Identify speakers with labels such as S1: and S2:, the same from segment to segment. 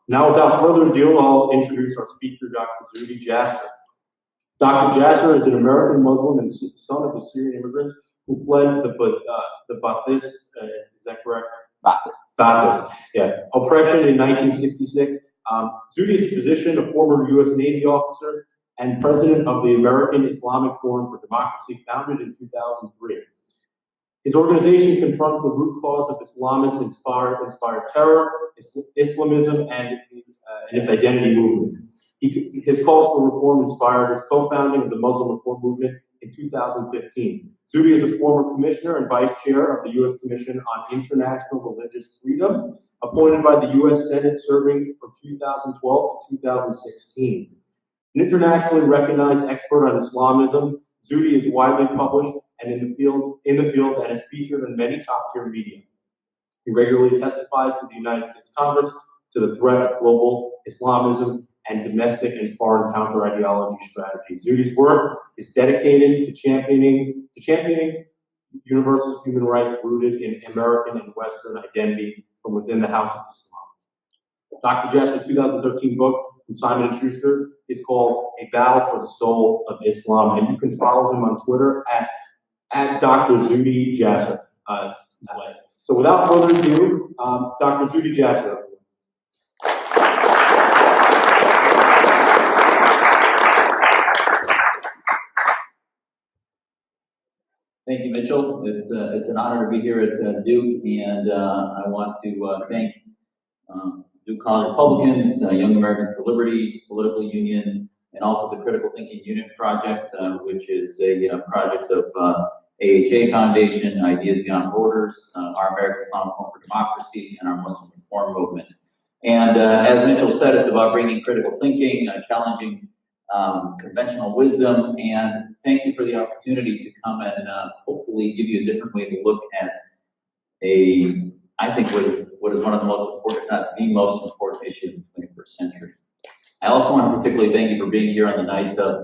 S1: Now, without further ado, I'll introduce our speaker, Dr. Zuhdi Jasser. Dr. Jasser is an American Muslim and son of the Syrian immigrants who fled the Ba'athist, is that correct? Ba'athist, yeah. Oppression in 1966. Zuhdi is a physician, a former U.S. Navy officer, and president of the American Islamic Forum for Democracy, founded in 2003. His organization confronts the root cause of Islamist-inspired terror, Islamism, and its identity movements. His calls for reform inspired his co-founding of the Muslim Reform Movement in 2015. Zuhdi is a former commissioner and vice chair of the U.S. Commission on International Religious Freedom, appointed by the U.S. Senate, serving from 2012 to 2016. An internationally recognized expert on Islamism, Zuhdi is widely published and in the field and is featured in many top-tier media. He regularly testifies to the United States Congress to the threat of global Islamism and domestic and foreign counter-ideology strategies. Zuhdi's work is dedicated to championing universal human rights rooted in American and Western identity from within the House of Islam. Dr. Jasser's 2013 book from Simon & Schuster is called A Battle for the Soul of Islam, and you can follow him on Twitter at Dr. Zuhdi Jasser. So without further ado, Dr. Zuhdi Jasser.
S2: Thank you, Mitchell. It's an honor to be here at Duke, and I want to thank Duke College Republicans, Young Americans for Liberty, Political Union, and also the Critical Thinking Unit Project, which is a project of AHA Foundation, Ideas Beyond Borders, our American Islamic Forum for Democracy, and our Muslim Reform Movement. And as Mitchell said, it's about bringing critical thinking, challenging conventional wisdom, and thank you for the opportunity to come and hopefully give you a different way to look at I think what is one of the most important, if not the most important issue in the 21st century. I also want to particularly thank you for being here on the night of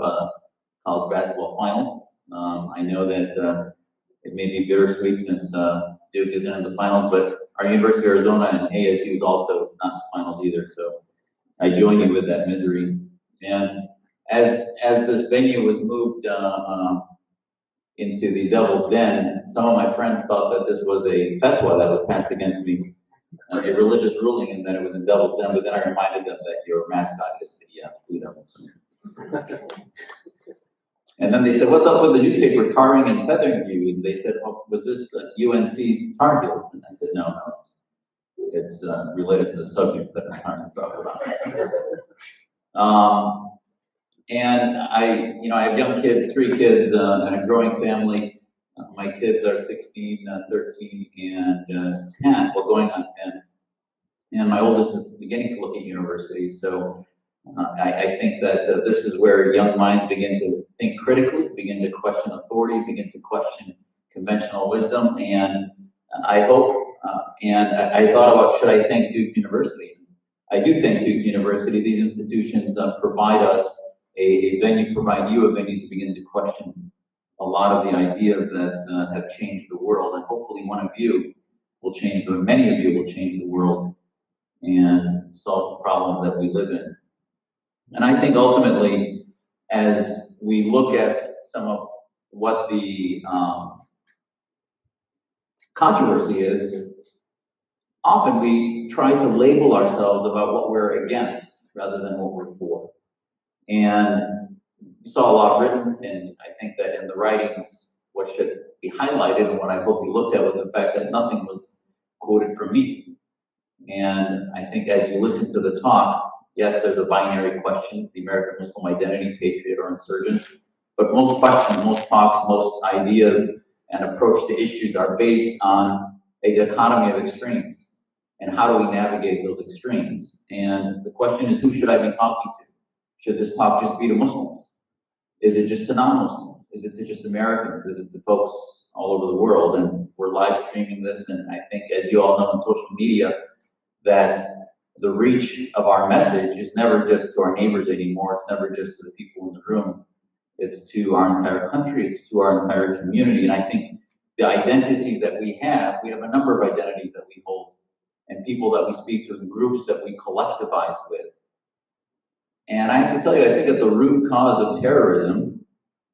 S2: college basketball finals. I know that it may be bittersweet since Duke isn't in the finals, but our University of Arizona and ASU is also not in the finals either, so I join you with that misery. And as this venue was moved into the Devil's Den, some of my friends thought that this was a fatwa that was passed against me, a religious ruling, and that it was in Devil's Den, but then I reminded them that your mascot is the Blue Devils. And then they said, what's up with the newspaper tarring and feathering you? And they said, oh, was this UNC's Tar Heels? And I said, no, it's related to the subjects that I'm trying to talk about. And I have young kids, 3 kids, and a growing family. My kids are 16, 13, and 10, well, going on 10. And my oldest is beginning to look at universities. So I think that this is where young minds begin to think critically, begin to question authority, begin to question conventional wisdom. And I hope, and I thought about, should I thank Duke University? I do thank Duke University. These institutions provide us provide you a venue to begin to question a lot of the ideas that have changed the world. And hopefully many of you will change the world and solve the problems that we live in. And I think ultimately, as we look at some of what the controversy is, often we try to label ourselves about what we're against rather than what we're for. And we saw a lot written, and I think that in the writings, what should be highlighted and what I hope you looked at was the fact that nothing was quoted from me. And I think as you listen to the talk, yes, there's a binary question, the American Muslim identity, patriot or insurgent, but most questions, most talks, most ideas and approach to issues are based on a dichotomy of extremes. And how do we navigate those extremes? And the question is, who should I be talking to? Should this talk just be to Muslims? Is it just to non-Muslims? Is it to just Americans? Is it to folks all over the world? And we're live streaming this, and I think, as you all know on social media, that the reach of our message is never just to our neighbors anymore. It's never just to the people in the room. It's to our entire country. It's to our entire community. And I think the identities that we have a number of identities that we hold. and people that we speak to and groups that we collectivize with. And I have to tell you, I think at the root cause of terrorism,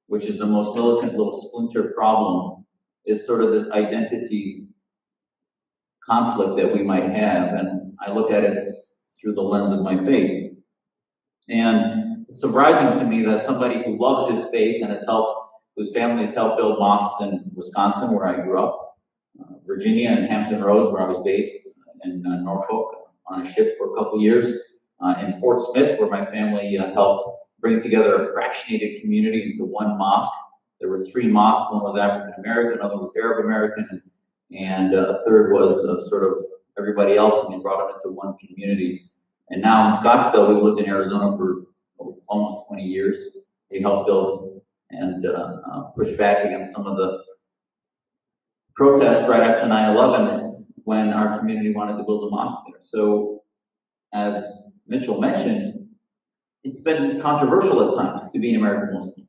S2: which is the most militant little splinter problem, is sort of this identity conflict that we might have. And I look at it through the lens of my faith. And it's surprising to me that somebody who loves his faith and whose family has helped build mosques in Wisconsin, where I grew up, Virginia and Hampton Roads, where I was based, in Norfolk on a ship for a couple years, in Fort Smith, where my family helped bring together a fractionated community into one mosque. There were 3 mosques. One was African American, another was Arab American, and a third was sort of everybody else, and we brought it into one community. And now in Scottsdale, we lived in Arizona for almost 20 years. We helped build and push back against some of the protests right after 9/11 when our community wanted to build a mosque there. So as Mitchell mentioned, it's been controversial at times to be an American Muslim.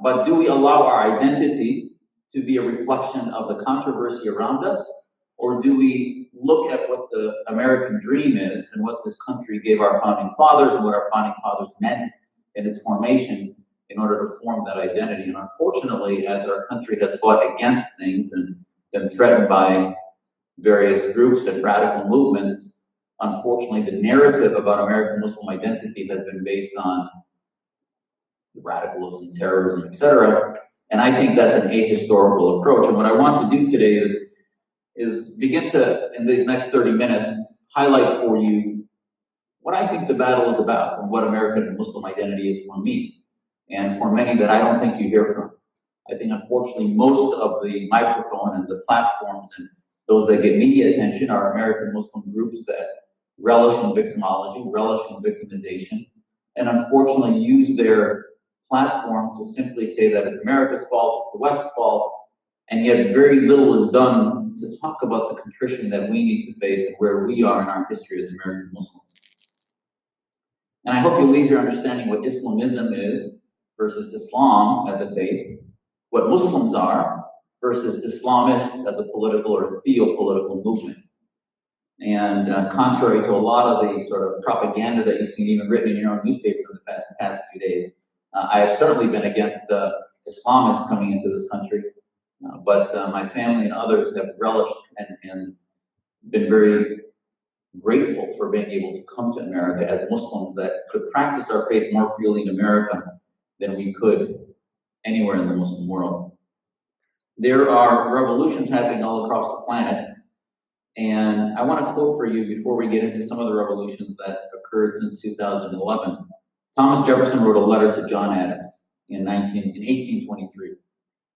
S2: But do we allow our identity to be a reflection of the controversy around us? Or do we look at what the American dream is and what this country gave our founding fathers and what our founding fathers meant in its formation in order to form that identity? And unfortunately, as our country has fought against things and been threatened by various groups and radical movements, unfortunately, the narrative about American Muslim identity has been based on radicalism, terrorism, etc. And I think that's an ahistorical approach. And what I want to do today is begin to, in these next 30 minutes, highlight for you what I think the battle is about and what American Muslim identity is for me, and for many that I don't think you hear from. I think, unfortunately, most of the microphone and the platforms and those that get media attention are American Muslim groups that relish in victimology, relish in victimization, and unfortunately use their platform to simply say that it's America's fault, it's the West's fault, and yet very little is done to talk about the contrition that we need to face and where we are in our history as American Muslims. And I hope you leave here understanding what Islamism is versus Islam as a faith, what Muslims are versus Islamists as a political or theopolitical movement. And contrary to a lot of the sort of propaganda that you've seen even written in your own newspaper in the past few days, I have certainly been against Islamists coming into this country. But my family and others have relished and been very grateful for being able to come to America as Muslims that could practice our faith more freely in America than we could anywhere in the Muslim world. There are revolutions happening all across the planet, and I want to quote for you before we get into some of the revolutions that occurred since 2011. Thomas Jefferson wrote a letter to John Adams in 1823.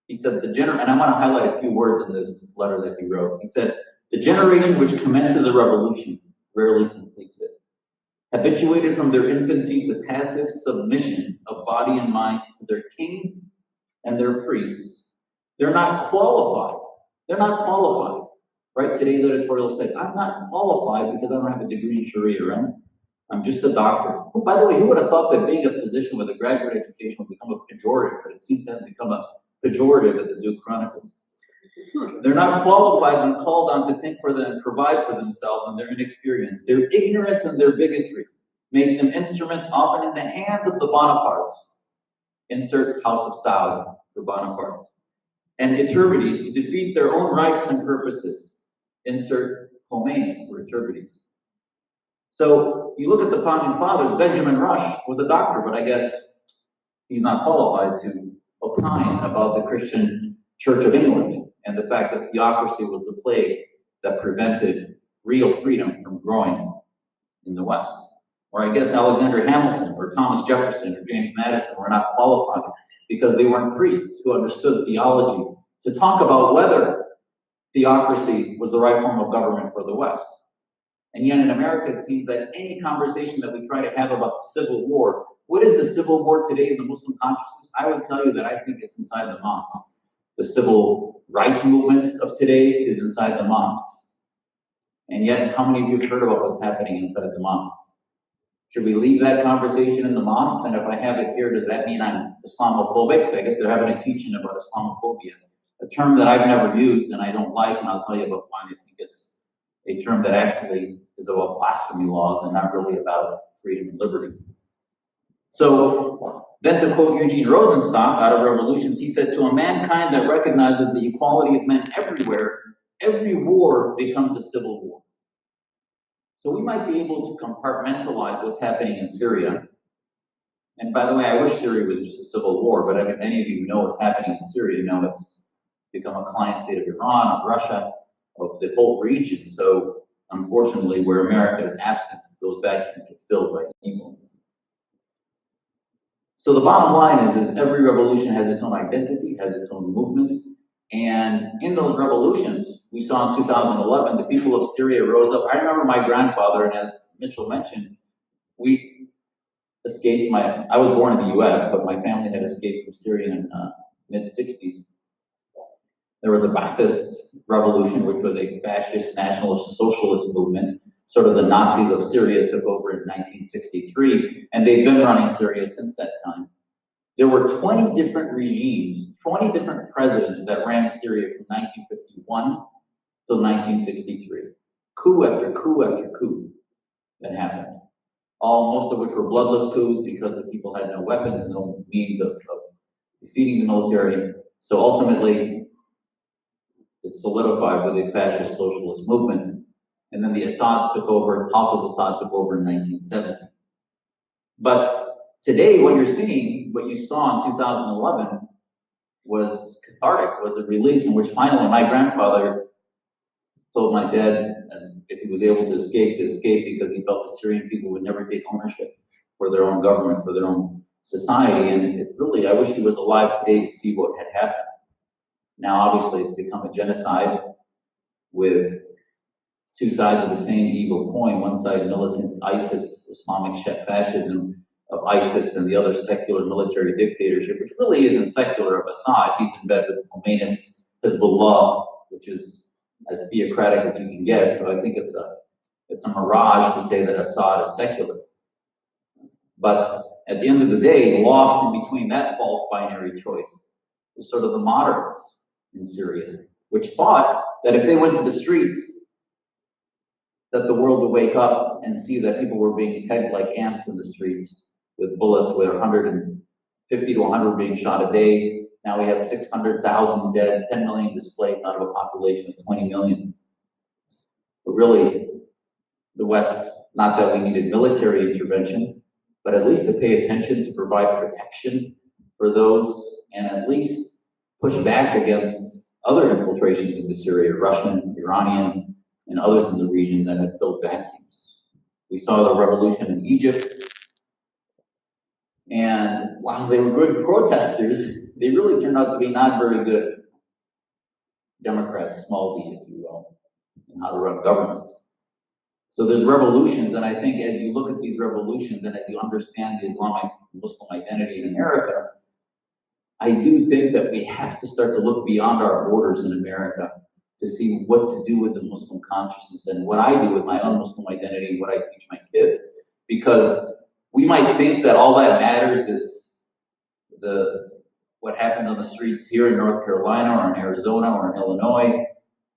S2: He said, and I want to highlight a few words in this letter that he wrote. He said, "The generation which commences a revolution rarely completes it. Habituated from their infancy to passive submission of body and mind to their kings and their priests, they're not qualified. They're not qualified." Right? Today's editorial said, "I'm not qualified because I don't have a degree in Sharia, right? I'm just a doctor." Oh, by the way, who would have thought that being a physician with a graduate education would become a pejorative, but it seems to have become a pejorative at the Duke Chronicle. They're not qualified when called on to think for them and provide for themselves, and their inexperience, their ignorance and their bigotry make them instruments often in the hands of the Bonapartes. Insert House of Saud for Bonapartes. And Iturbidis to defeat their own rights and purposes. Insert Khomeinis for Iturbidis. So you look at the founding fathers. Benjamin Rush was a doctor, but I guess he's not qualified to opine about the Christian Church of England and the fact that theocracy was the plague that prevented real freedom from growing in the West. Or I guess Alexander Hamilton or Thomas Jefferson or James Madison were not qualified because they weren't priests who understood theology to talk about whether theocracy was the right form of government for the West. And yet in America, it seems that any conversation that we try to have about the Civil War, what is the Civil War today in the Muslim consciousness? I would tell you that I think it's inside the mosques. The civil rights movement of today is inside the mosques. And yet, how many of you have heard about what's happening inside the mosques? Should we leave that conversation in the mosques? And if I have it here, does that mean I'm Islamophobic? I guess they're having a teaching about Islamophobia, a term that I've never used and I don't like, and I'll tell you about why I think it's a term that actually is about blasphemy laws and not really about freedom and liberty. So then, to quote Eugene Rosenstock out of Revolutions, he said, "To a mankind that recognizes the equality of men everywhere, every war becomes a civil war." So we might be able to compartmentalize what's happening in Syria. And by the way, I wish Syria was just a civil war, but I mean, any of you who know what's happening in Syria know it's become a client state of Iran, of Russia, of the whole region. So unfortunately, where America is absent, those vacuums get filled by evil. So the bottom line is every revolution has its own identity, has its own movement. And in those revolutions, we saw in 2011, the people of Syria rose up. I remember my grandfather, and as Mitchell mentioned, we escaped I was born in the US, but my family had escaped from Syria in mid-60s. There was a Ba'athist revolution, which was a fascist, nationalist, socialist movement. Sort of the Nazis of Syria took over in 1963, and they've been running Syria since that time. There were 20 different regimes, 20 different presidents that ran Syria from 1951 till 1963. Coup after coup after coup that happened. Most of which were bloodless coups because the people had no weapons, no means of defeating the military. So ultimately, it solidified with a fascist socialist movement. And then the Assads took over, Hafez Assad took over in 1970. But today, what you're seeing, what you saw in 2011, was cathartic, was a release in which finally my grandfather told my dad, and if he was able to escape because he felt the Syrian people would never take ownership for their own government, for their own society. And it really, I wish he was alive today to see what had happened. Now, obviously, it's become a genocide with two sides of the same evil coin. One side militant ISIS, Islamic fascism of ISIS, and the other secular military dictatorship, which really isn't secular of Assad. He's in bed with Khomeinists, Hezbollah, which is as theocratic as you can get. So I think it's a mirage to say that Assad is secular. But at the end of the day, lost in between that false binary choice is sort of the moderates in Syria, which thought that if they went to the streets, that the world would wake up and see that people were being pegged like ants in the streets with bullets, with 150 to 100 being shot a day. Now we have 600,000 dead, 10 million displaced out of a population of 20 million. But really, the West, not that we needed military intervention, but at least to pay attention to provide protection for those and at least push back against other infiltrations into Syria, Russian, Iranian, and others in the region that had filled vacuums. We saw the revolution in Egypt, and while they were good protesters, they really turned out to be not very good Democrats, small d, if you will, in how to run government. So there's revolutions, and I think as you look at these revolutions and as you understand the Islamic Muslim identity in America, I do think that we have to start to look beyond our borders in America to see what to do with the Muslim consciousness and what I do with my own Muslim identity and what I teach my kids. Because we might think that all that matters is what happens on the streets here in North Carolina or in Arizona or in Illinois.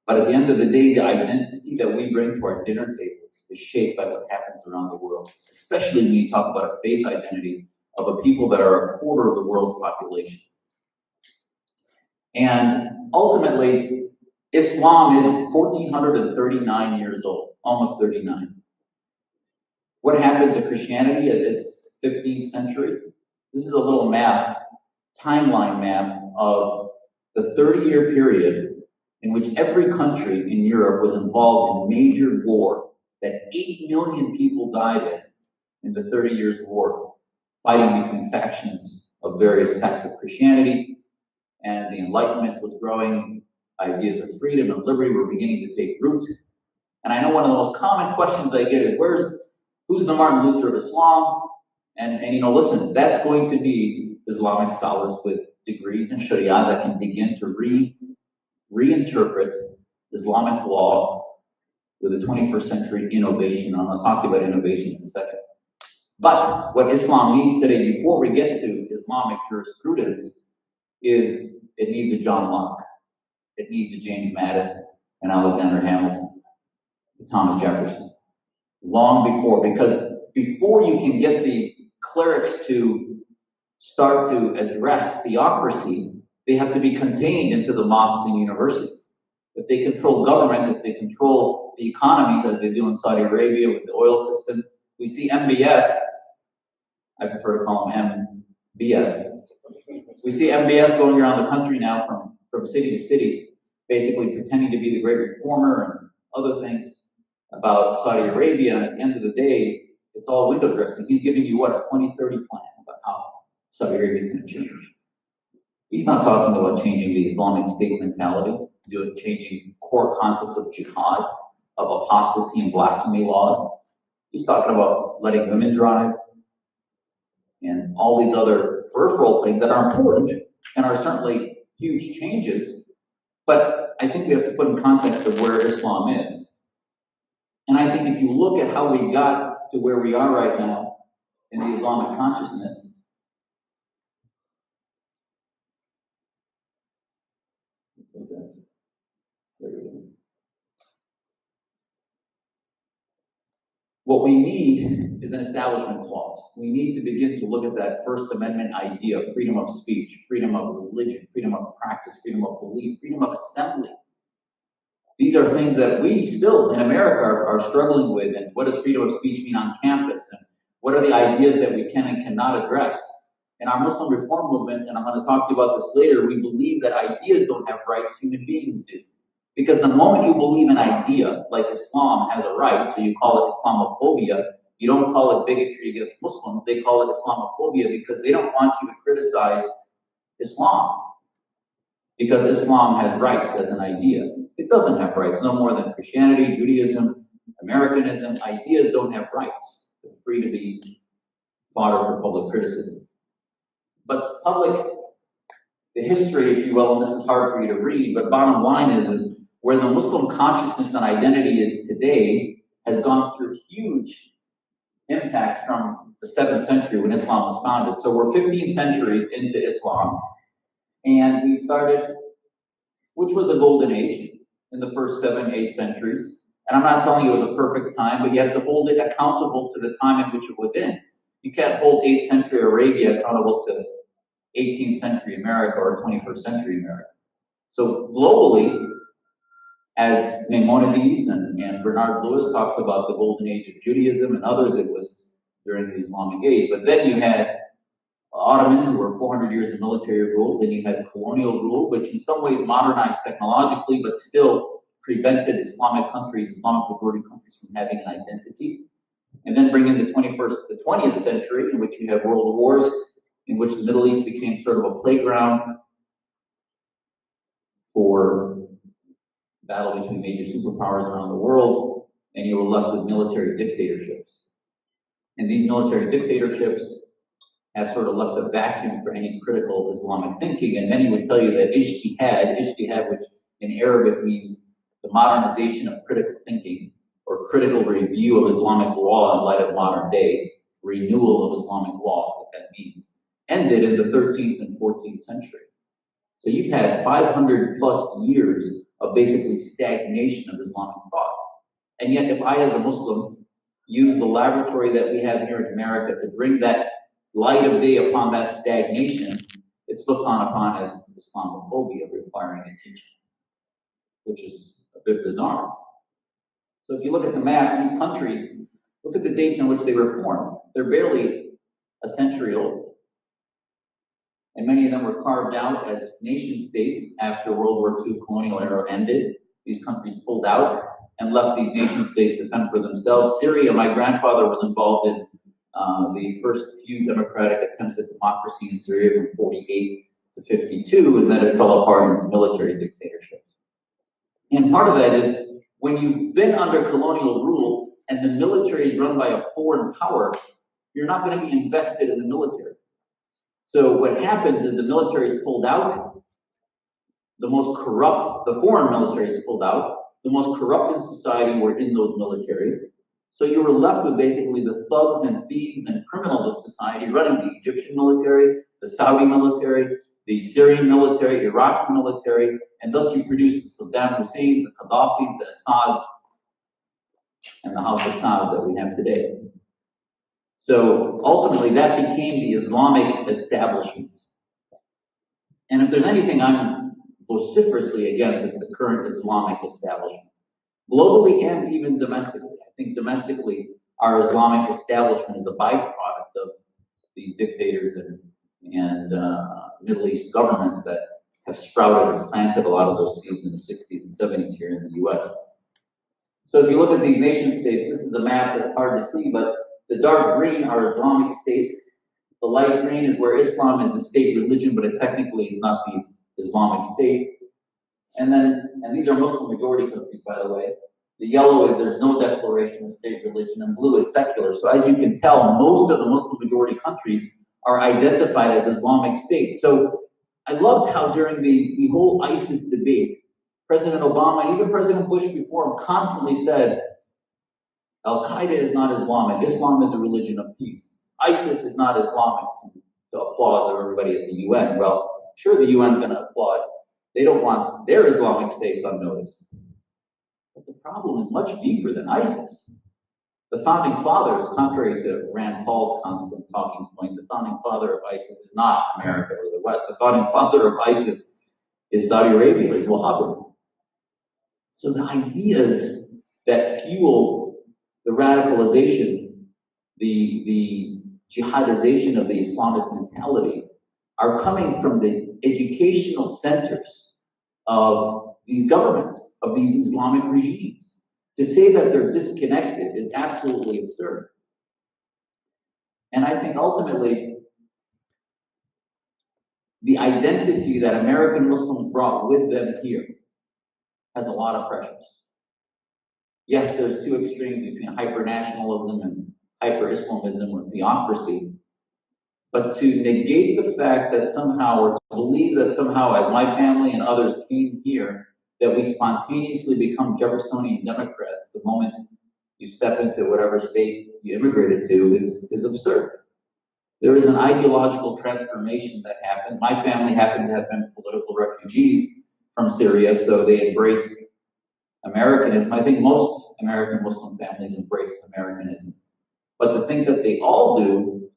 S2: But at the end of the day, the identity that we bring to our dinner tables is shaped by what happens around the world, especially when you talk about a faith identity of a people that are a quarter of the world's population. And ultimately, Islam is 1,439 years old, almost 39. What happened to Christianity at its 15th century? This is a little map, timeline map of the 30-year period in which every country in Europe was involved in major war that 8 million people died in the 30 years war, fighting between factions of various sects of Christianity. And the Enlightenment was growing, ideas of freedom and liberty were beginning to take root. And I know one of the most common questions I get is, who's the Martin Luther of Islam? And listen, that's going to be Islamic scholars with degrees in Sharia that can begin to reinterpret Islamic law with a 21st century innovation. And I'll talk to you about innovation in a second. But what Islam needs today, before we get to Islamic jurisprudence, is it needs a John Locke. It needs a James Madison and Alexander Hamilton. Thomas Jefferson. Long before, because before you can get the clerics to start to address theocracy, they have to be contained into the mosques and universities. If they control government, if they control the economies, as they do in Saudi Arabia with the oil system, we see MBS, I prefer to call them MBS. We see MBS going around the country now from city to city, basically pretending to be the great reformer and other things about Saudi Arabia, and at the end of the day, it's all window dressing. He's giving you, what, a 2030 plan about how Saudi Arabia is going to change. He's not talking about changing the Islamic State mentality, changing core concepts of jihad, of apostasy and blasphemy laws. He's talking about letting women drive and all these other peripheral things that are important and are certainly huge changes. But I think we have to put in context of where Islam is. And I think if you look at how we got to where we are right now in the Islamic consciousness, what we need is an establishment clause. We need to begin to look at that First Amendment idea of freedom of speech, freedom of religion, freedom of practice, freedom of belief, freedom of assembly. These are things that we still in America are struggling with. And what does freedom of speech mean on campus? And what are the ideas that we can and cannot address? In our Muslim reform movement, and I'm going to talk to you about this later, we believe that ideas don't have rights, human beings do. Because the moment you believe an idea, like Islam has a right, so you call it Islamophobia, you don't call it bigotry against Muslims, they call it Islamophobia because they don't want you to criticize Islam. Because Islam has rights as an idea. It doesn't have rights, no more than Christianity, Judaism, Americanism. Ideas don't have rights. They're free to be fodder for public criticism. But the history, if you will, and this is hard for you to read, but bottom line is where the Muslim consciousness and identity is today has gone through huge impacts from the 7th century when Islam was founded. So we're 15 centuries into Islam, and we started, which was a golden age in the first 7, 8 centuries. And I'm not telling you it was a perfect time, but you have to hold it accountable to the time in which it was in. You can't hold 8th century Arabia accountable to 18th century America or 21st century America. So globally, as Maimonides and Bernard Lewis talks about the golden age of Judaism and others, it was during the Islamic age. But then you had Ottomans who were 400 years of military rule. Then you had colonial rule, which in some ways modernized technologically, but still prevented Islamic countries, Islamic majority countries from having an identity. And then bring in the 20th century, in which you have world wars, in which the Middle East became sort of a playground for battle between major superpowers around the world, and you were left with military dictatorships. And these military dictatorships have sort of left a vacuum for any critical Islamic thinking. And many would tell you that ijtihad, which in Arabic means the modernization of critical thinking, or critical review of Islamic law in light of modern day, renewal of Islamic law, what that means, ended in the 13th and 14th century. So you've had 500 plus years of basically stagnation of Islamic thought. And yet if I as a Muslim use the laboratory that we have here in America to bring that light of day upon that stagnation, it's looked upon as Islamophobia requiring attention, which is a bit bizarre. So if you look at the map, these countries, look at the dates in which they were formed. They're barely a century old. And many of them were carved out as nation states after World War II colonial era ended. These countries pulled out and left these nation states to fend for themselves. Syria, my grandfather was involved in the first few democratic attempts at democracy in Syria from 48 to 52, and then it fell apart into military dictatorships. And part of that is when you've been under colonial rule and the military is run by a foreign power, you're not going to be invested in the military. So what happens is the military is pulled out, the foreign military is pulled out, the most corrupt in society were in those militaries. So you were left with basically the thugs and thieves and criminals of society running the Egyptian military, the Saudi military, the Syrian military, Iraqi military, and thus you produce the Saddam Husseins, the Gaddafis, the Assads, and the House of Saud that we have today. So ultimately, that became the Islamic establishment. And if there's anything I'm vociferously against, it's the current Islamic establishment. Globally and even domestically. I think domestically, our Islamic establishment is a byproduct of these dictators and Middle East governments that have sprouted and planted a lot of those seeds in the 60s and 70s here in the US. So if you look at these nation states, this is a map that's hard to see, but the dark green are Islamic states. The light green is where Islam is the state religion, but it technically is not the Islamic state. And these are Muslim majority countries, by the way. The yellow is there's no declaration of state religion, and blue is secular. So as you can tell, most of the Muslim majority countries are identified as Islamic states. So I loved how during the whole ISIS debate, President Obama and even President Bush before him constantly said, Al-Qaeda is not Islamic. Islam is a religion of peace. ISIS is not Islamic. The applause of everybody at the UN. Well, sure, the UN is going to applaud. They don't want their Islamic states unnoticed. But the problem is much deeper than ISIS. The founding fathers, contrary to Rand Paul's constant talking point, the founding father of ISIS is not America or the West. The founding father of ISIS is Saudi Arabia, is Wahhabism. So the ideas that fuel the radicalization, the jihadization of the Islamist mentality are coming from the educational centers of these governments, of these Islamic regimes. To say that they're disconnected is absolutely absurd. And I think ultimately, the identity that American Muslims brought with them here has a lot of pressures. Yes, there's two extremes between hyper-nationalism and hyper-Islamism or theocracy. But to negate the fact that somehow, or to believe that somehow, as my family and others came here, that we spontaneously become Jeffersonian Democrats the moment you step into whatever state you immigrated to is absurd. There is an ideological transformation that happens. My family happened to have been political refugees from Syria, so they embraced Americanism. I think most American Muslim families embrace Americanism. But to think that they all do,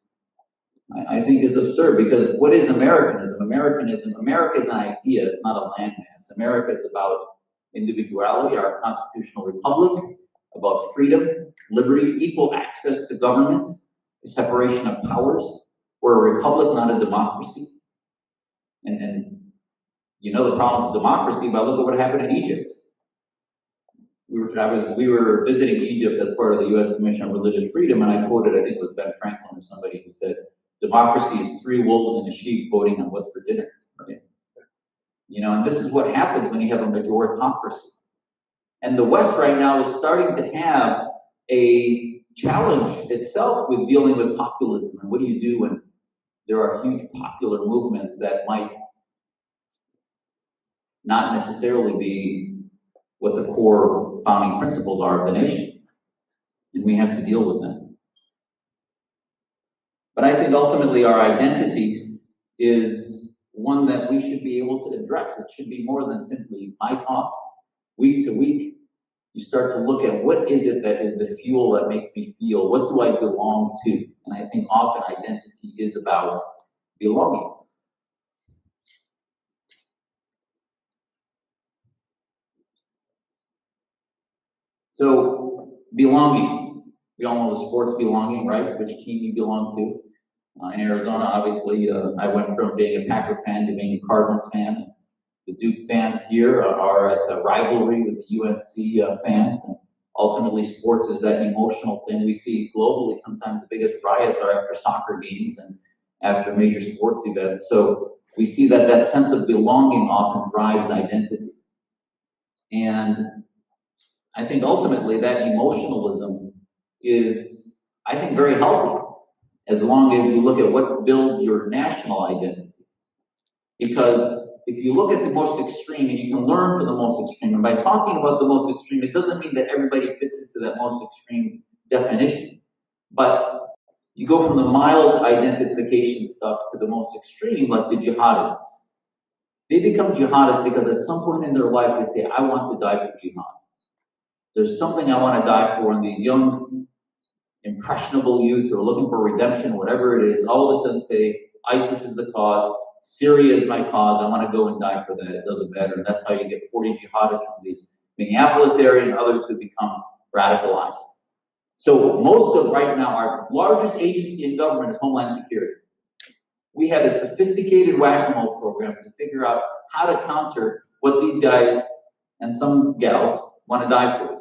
S2: I think is absurd, because what is Americanism? America is an idea, it's not a landmass. America is about individuality, our constitutional republic, about freedom, liberty, equal access to government, the separation of powers. We're a republic, not a democracy. And you know the problems with democracy, but look at what happened in Egypt. We were visiting Egypt as part of the U.S. Commission on Religious Freedom, and I quoted, I think it was Ben Franklin or somebody, who said, democracy is 3 wolves and a sheep voting on what's for dinner. Right? You know, and this is what happens when you have a majoritocracy. And the West right now is starting to have a challenge itself with dealing with populism. And what do you do when there are huge popular movements that might not necessarily be what the core founding principles are of the nation? And we have to deal with them. But I think ultimately our identity is one that we should be able to address. It should be more than simply my talk. Week to week, you start to look at what is it that is the fuel that makes me feel, what do I belong to? And I think often identity is about belonging. So, belonging. We all know the sports belonging, right? Which team you belong to. In Arizona, obviously, I went from being a Packer fan to being a Cardinals fan. The Duke fans here are at a rivalry with the UNC fans. And ultimately, sports is that emotional thing we see globally. Sometimes the biggest riots are after soccer games and after major sports events. So we see that that sense of belonging often drives identity. And I think ultimately that emotionalism is, I think, very healthy, as long as you look at what builds your national identity. Because if you look at the most extreme, and you can learn from the most extreme, and by talking about the most extreme, it doesn't mean that everybody fits into that most extreme definition. But you go from the mild identification stuff to the most extreme, like the jihadists. They become jihadists because at some point in their life they say, I want to die for jihad. there's something I want to die for, and these young, impressionable youth who are looking for redemption, whatever it is, all of a sudden say, ISIS is the cause, Syria is my cause, I want to go and die for that, it doesn't matter. And that's how you get 40 jihadists from the Minneapolis area and others who become radicalized. So most of right now, our largest agency in government is Homeland Security. We have a sophisticated whack-a-mole program to figure out how to counter what these guys and some gals want to die for.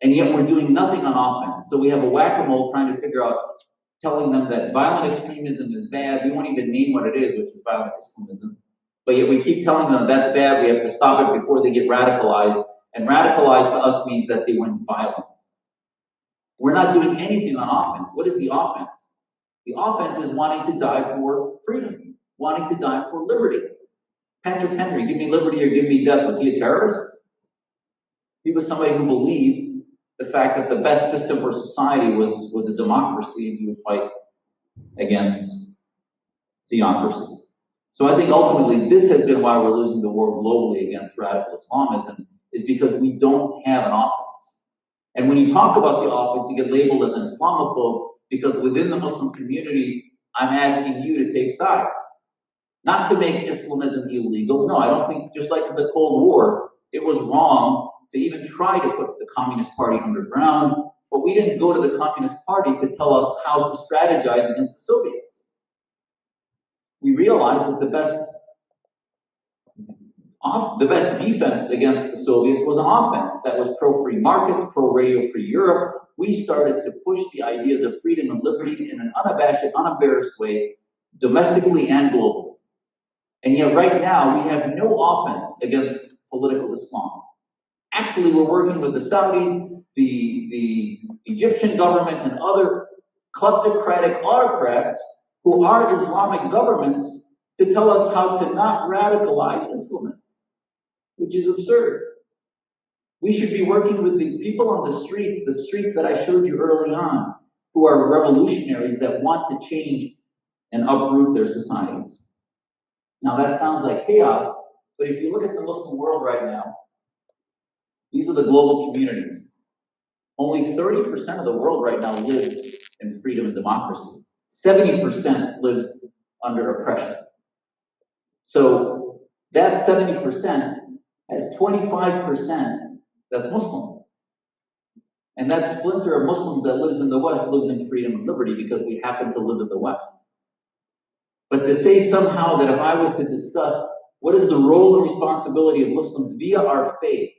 S2: And yet we're doing nothing on offense. So we have a whack-a-mole trying to figure out, telling them that violent extremism is bad. We won't even name what it is, which is violent Islamism. But yet we keep telling them that's bad. We have to stop it before they get radicalized. And radicalized to us means that they went violent. We're not doing anything on offense. What is the offense? The offense is wanting to die for freedom, wanting to die for liberty. Patrick Henry, give me liberty or give me death. Was he a terrorist? He was somebody who believed the fact that the best system for society was a democracy, and he would fight against theocracy. So I think ultimately this has been why we're losing the war globally against radical Islamism, is because we don't have an offense. And when you talk about the offense, you get labeled as an Islamophobe, because within the Muslim community, I'm asking you to take sides. Not to make Islamism illegal. No, I don't think, just like in the Cold War, it was wrong to even try to put the Communist Party underground, but we didn't go to the Communist Party to tell us how to strategize against the Soviets. We realized that the best defense against the Soviets was an offense that was pro-free markets, pro-radio free Europe. We started to push the ideas of freedom and liberty in an unabashed, unembarrassed way, domestically and globally. And yet right now, we have no offense against political Islam. Actually, we're working with the Saudis, the Egyptian government, and other kleptocratic autocrats who are Islamic governments to tell us how to not radicalize Islamists, which is absurd. We should be working with the people on the streets that I showed you early on, who are revolutionaries that want to change and uproot their societies. Now that sounds like chaos, but if you look at the Muslim world right now, these are the global communities. Only 30% of the world right now lives in freedom and democracy. 70% lives under oppression. So that 70% has 25% that's Muslim. And that splinter of Muslims that lives in the West lives in freedom and liberty because we happen to live in the West. But to say somehow that if I was to discuss what is the role and responsibility of Muslims via our faith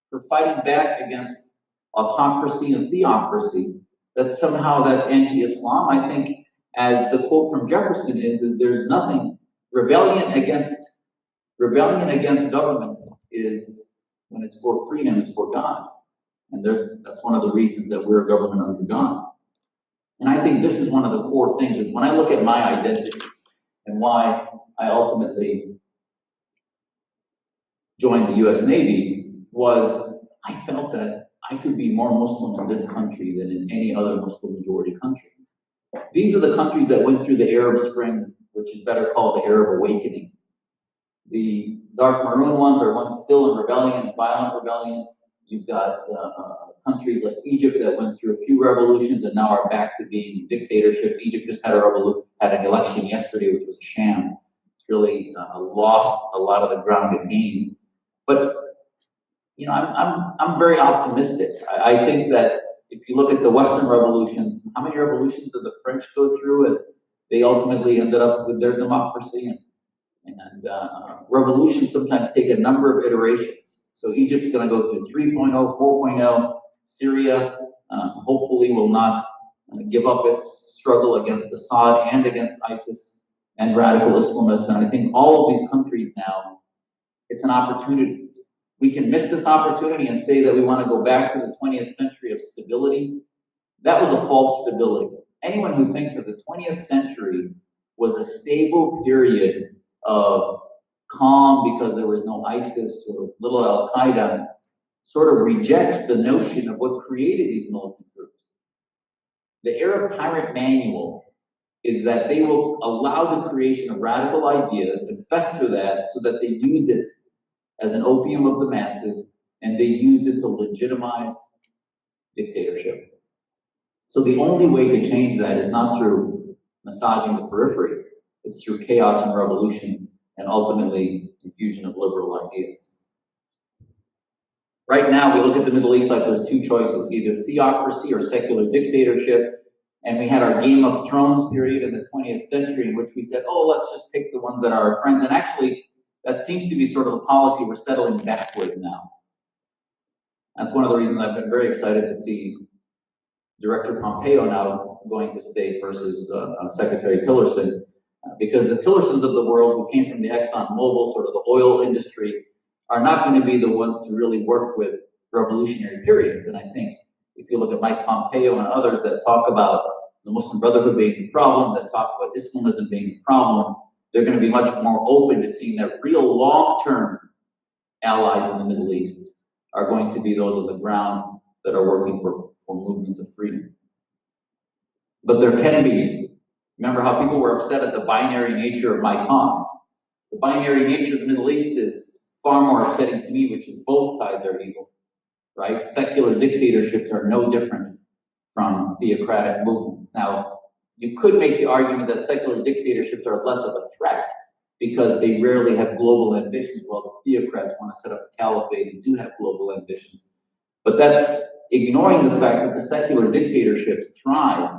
S2: for fighting back against autocracy and theocracy, that somehow that's anti-Islam, I think, as the quote from Jefferson is there's nothing. Rebellion against government is, when it's for freedom, is for God. And that's one of the reasons that we're a government under God. And I think this is one of the core things, is when I look at my identity and why I ultimately joined the US Navy, was I felt that I could be more Muslim in this country than in any other Muslim majority country. These are the countries that went through the Arab Spring, which is better called the Arab Awakening. The dark maroon ones are ones still in rebellion, violent rebellion. You've got countries like Egypt that went through a few revolutions and now are back to being dictatorships. Egypt just had an election yesterday, which was a sham. It's really lost a lot of the ground it gained. But you know, I'm very optimistic. I think that if you look at the Western revolutions, how many revolutions did the French go through as they ultimately ended up with their democracy? And revolutions sometimes take a number of iterations. So Egypt's going to go through 3.0, 4.0. Syria hopefully will not give up its struggle against Assad and against ISIS and radical Islamists. And I think all of these countries now, it's an opportunity. We can miss this opportunity and say that we want to go back to the 20th century of stability. That was a false stability. Anyone who thinks that the 20th century was a stable period of calm because there was no ISIS or little Al-Qaeda sort of rejects the notion of what created these militant groups. The Arab Tyrant Manual is that they will allow the creation of radical ideas and fester that so that they use it as an opium of the masses and they use it to legitimize dictatorship. So the only way to change that is not through massaging the periphery, it's through chaos and revolution, and ultimately infusion of liberal ideas. Right now, we look at the Middle East like there's two choices, either theocracy or secular dictatorship. And we had our Game of Thrones period in the 20th century in which we said, oh, let's just pick the ones that are our friends. And actually, that seems to be sort of the policy we're settling back with now. That's one of the reasons I've been very excited to see Director Pompeo now going to state versus Secretary Tillerson, because the Tillersons of the world who came from the Exxon Mobil, sort of the oil industry, are not going to be the ones to really work with revolutionary periods. And I think if you look at Mike Pompeo and others that talk about the Muslim Brotherhood being the problem, that talk about Islamism being the problem, they're going to be much more open to seeing that real long-term allies in the Middle East are going to be those on the ground that are working for movements of freedom. But there can be, remember how people were upset at the binary nature of my talk. The binary nature of the Middle East is far more upsetting to me, which is both sides are evil, right? Secular dictatorships are no different from theocratic movements. Now, you could make the argument that secular dictatorships are less of a threat because they rarely have global ambitions, while the theocrats want to set up a caliphate and do have global ambitions. But that's ignoring the fact that the secular dictatorships thrive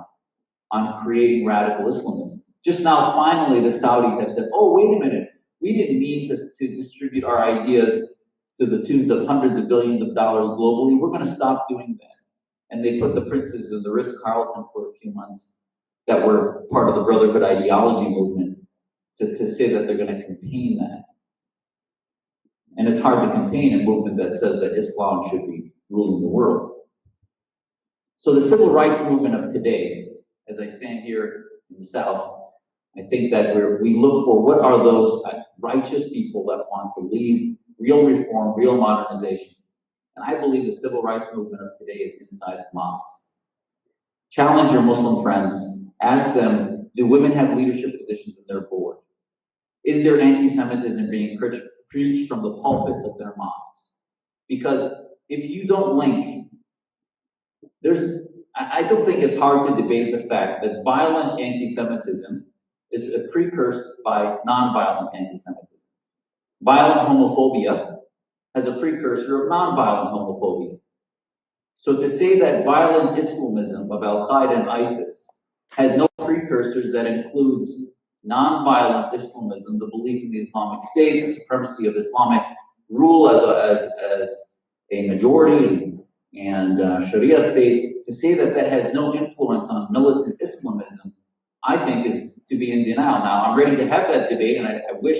S2: on creating radical Islamists. Just now, finally, the Saudis have said, oh, wait a minute, we didn't mean to distribute our ideas to the tunes of hundreds of billions of dollars globally. We're going to stop doing that. And they put the princes in the Ritz-Carlton for a few months that were part of the Brotherhood ideology movement to say that they're going to contain that. And it's hard to contain a movement that says that Islam should be ruling the world. So the civil rights movement of today, as I stand here in the South, I think that we look for what are those righteous people that want to lead real reform, real modernization. And I believe the civil rights movement of today is inside the mosques. Challenge your Muslim friends. Ask them, do women have leadership positions in their board? Is there anti-Semitism being preached from the pulpits of their mosques? Because if you don't link, I don't think it's hard to debate the fact that violent anti-Semitism is precursed by non-violent anti-Semitism. Violent homophobia has a precursor of non-violent homophobia. So to say that violent Islamism of Al-Qaeda and ISIS has no precursors that includes non-violent Islamism, the belief in the Islamic State, the supremacy of Islamic rule as a majority and Sharia states, to say that that has no influence on militant Islamism, I think is to be in denial. Now, I'm ready to have that debate, and I wish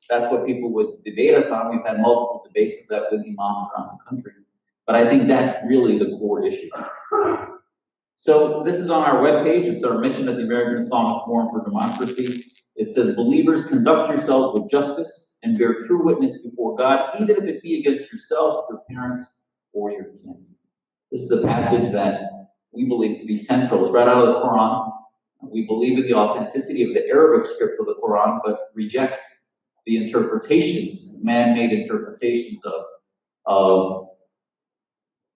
S2: that's what people would debate us on. We've had multiple debates of that with imams around the country. But I think that's really the core issue. So this is on our webpage. It's our mission at the American Islamic Forum for Democracy. It says, believers, conduct yourselves with justice and bear true witness before God, even if it be against yourselves, your parents, or your kin. This is a passage that we believe to be central. It's right out of the Quran. We believe in the authenticity of the Arabic script of the Quran, but reject the interpretations, man-made interpretations of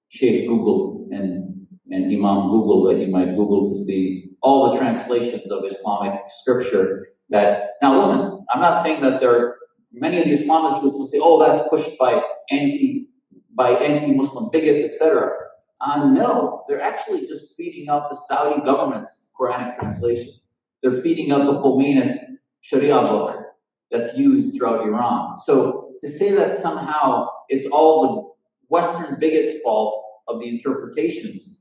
S2: Sheikh Google and Imam Google that you might Google to see all the translations of Islamic scripture that, now listen, I'm not saying that many of the Islamists will say, oh, that's pushed by anti-Muslim bigots, etc. No, they're actually just feeding out the Saudi government's Quranic translation. They're feeding out the Khomeini's Sharia book that's used throughout Iran. So to say that somehow it's all the Western bigots' fault of the interpretations,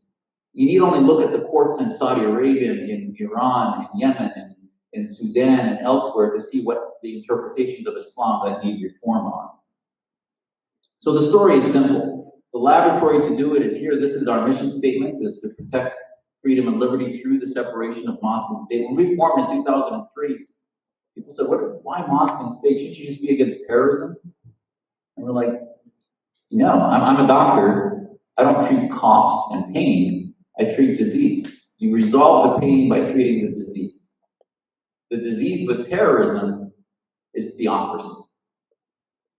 S2: you need only look at the courts in Saudi Arabia, in Iran, in Yemen, and in Sudan, and elsewhere to see what the interpretations of Islam that need reform are. So the story is simple. The laboratory to do it is here. This is our mission statement, is to protect freedom and liberty through the separation of mosque and state. When we formed in 2003, people said, why mosque and state? Shouldn't you just be against terrorism? And we're like, no, I'm a doctor. I don't treat coughs and pain. I treat disease. You resolve the pain by treating the disease. The disease with terrorism is theocracy.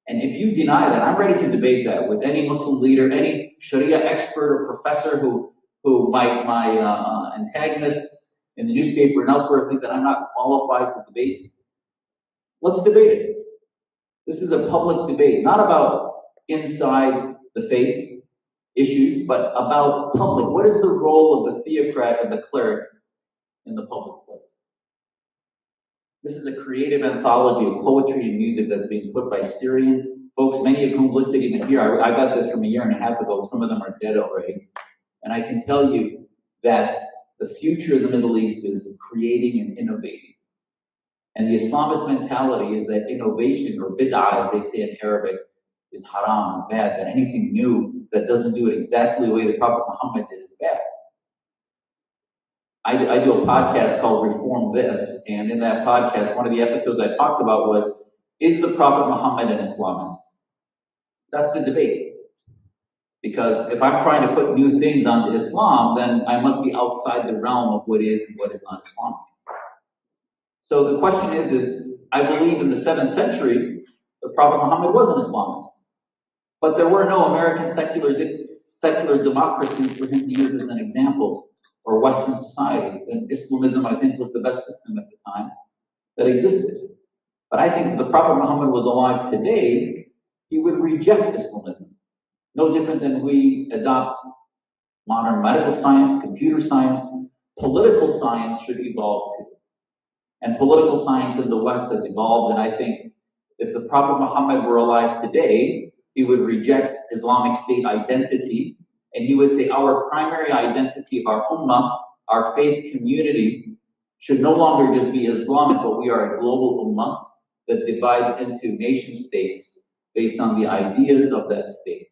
S2: And if you deny that, I'm ready to debate that with any Muslim leader, any Sharia expert or professor who my antagonists in the newspaper and elsewhere think that I'm not qualified to debate. Let's debate it. This is a public debate, not about inside the faith issues, but about public. What is the role of the theocrat and the cleric in the public place? This is a creative anthology of poetry and music that's being put by Syrian folks, many of whom listed even here. I got this from a year and a half ago. Some of them are dead already. And I can tell you that the future of the Middle East is creating and innovating. And the Islamist mentality is that innovation, or bid'ah, as they say in Arabic, is haram, is bad, that anything new that doesn't do it exactly the way the Prophet Muhammad did is bad. I do a podcast called Reform This, and in that podcast, one of the episodes I talked about was, is the Prophet Muhammad an Islamist? That's the debate. Because if I'm trying to put new things onto Islam, then I must be outside the realm of what is and what is not Islamic. So the question is I believe in the 7th century, the Prophet Muhammad was an Islamist. But there were no American secular democracies for him to use as an example, or Western societies. And Islamism, I think, was the best system at the time that existed. But I think if the Prophet Muhammad was alive today, he would reject Islamism. No different than we adopt modern medical science, computer science. Political science should evolve too. And political science in the West has evolved, and I think if the Prophet Muhammad were alive today, he would reject Islamic State identity, and he would say our primary identity of our ummah, our faith community, should no longer just be Islamic, but we are a global ummah that divides into nation states based on the ideas of that state.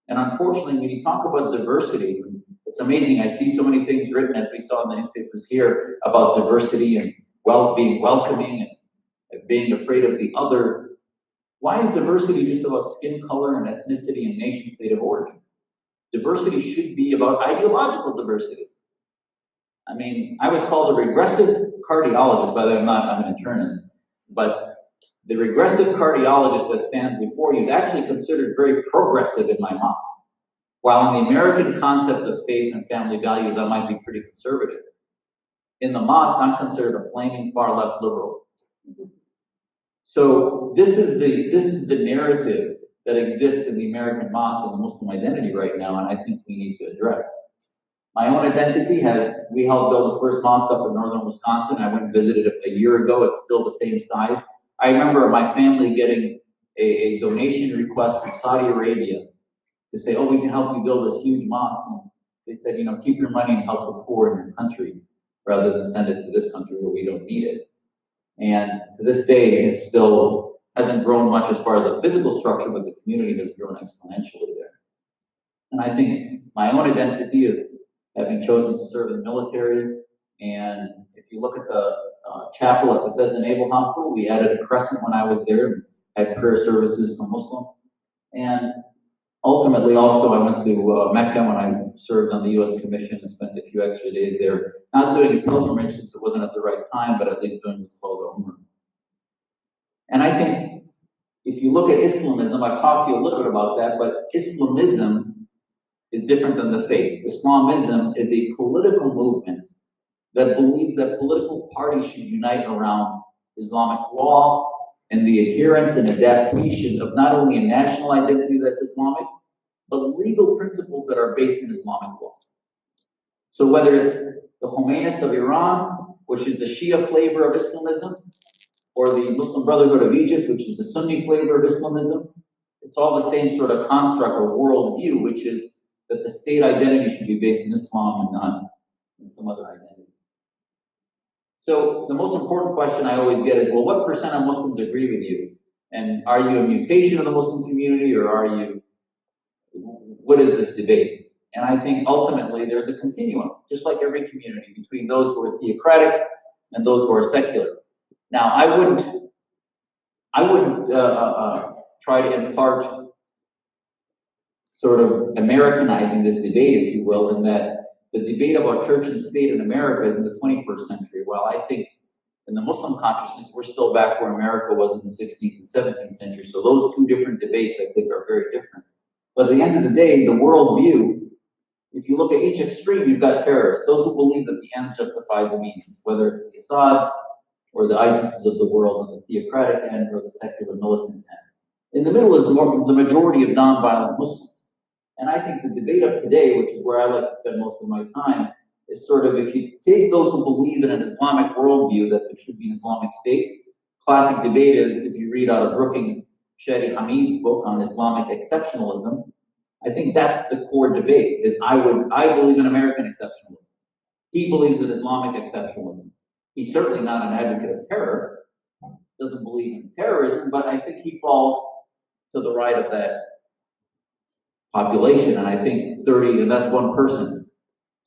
S2: And unfortunately, when you talk about diversity, it's amazing. I see so many things written, as we saw in the newspapers here, about diversity and being welcoming and being afraid of the other. Why is diversity just about skin color and ethnicity and nation state of origin? Diversity should be about ideological diversity. I mean, I was called a regressive cardiologist. By the way, I'm an internist, but the regressive cardiologist that stands before you is actually considered very progressive in my mosque. While in the American concept of faith and family values, I might be pretty conservative. In the mosque, I'm considered a flaming far-left liberal. So this is the narrative that exists in the American mosque and the Muslim identity right now, and I think we need to address. My own identity we helped build the first mosque up in northern Wisconsin. I went and visited it a year ago. It's still the same size. I remember my family getting a donation request from Saudi Arabia to say, oh, we can help you build this huge mosque. And they said, keep your money and help the poor in your country, rather than send it to this country where we don't need it. And to this day, it still hasn't grown much as far as the physical structure, but the community has grown exponentially there. And I think my own identity is having chosen to serve in the military. And if you look at the chapel at Bethesda Naval Hospital, we added a crescent when I was there, had prayer services for Muslims. And ultimately, also, I went to Mecca when I served on the U.S. Commission and spent a few extra days there, not doing a pilgrimage since it wasn't at the right time, but at least doing what's called Umrah. And I think if you look at Islamism, I've talked to you a little bit about that, but Islamism is different than the faith. Islamism is a political movement that believes that political parties should unite around Islamic law and the adherence and adaptation of not only a national identity that's Islamic, but legal principles that are based in Islamic law. So whether it's the Khomeinists of Iran, which is the Shia flavor of Islamism, or the Muslim Brotherhood of Egypt, which is the Sunni flavor of Islamism, it's all the same sort of construct or worldview, which is that the state identity should be based in Islam and not in some other identity. So the most important question I always get is, well, what percent of Muslims agree with you? And are you a mutation of the Muslim community, or what is this debate? And I think ultimately there's a continuum, just like every community, between those who are theocratic and those who are secular. Now, I wouldn't try to impart sort of Americanizing this debate, if you will, in that the debate about church and state in America is in the 21st century, while I think In the Muslim consciousness, we're still back where America was in the 16th and 17th century. So those two different debates, I think, are very different. But at the end of the day, the worldview, if you look at each extreme, you've got terrorists, those who believe that the ends justify the means, whether it's the Assads or the ISISs of the world, or the theocratic end or the secular militant end. In the middle is the majority of nonviolent Muslims. And I think the debate of today, which is where I like to spend most of my time, is sort of if you take those who believe in an Islamic worldview that there should be an Islamic state, classic debate is, if you read out of Brookings' Shadi Hamid's book on Islamic exceptionalism, I think that's the core debate, is I believe in American exceptionalism. He believes in Islamic exceptionalism. He's certainly not an advocate of terror, doesn't believe in terrorism, but I think he falls to the right of that population, and I think 30, and that's one person.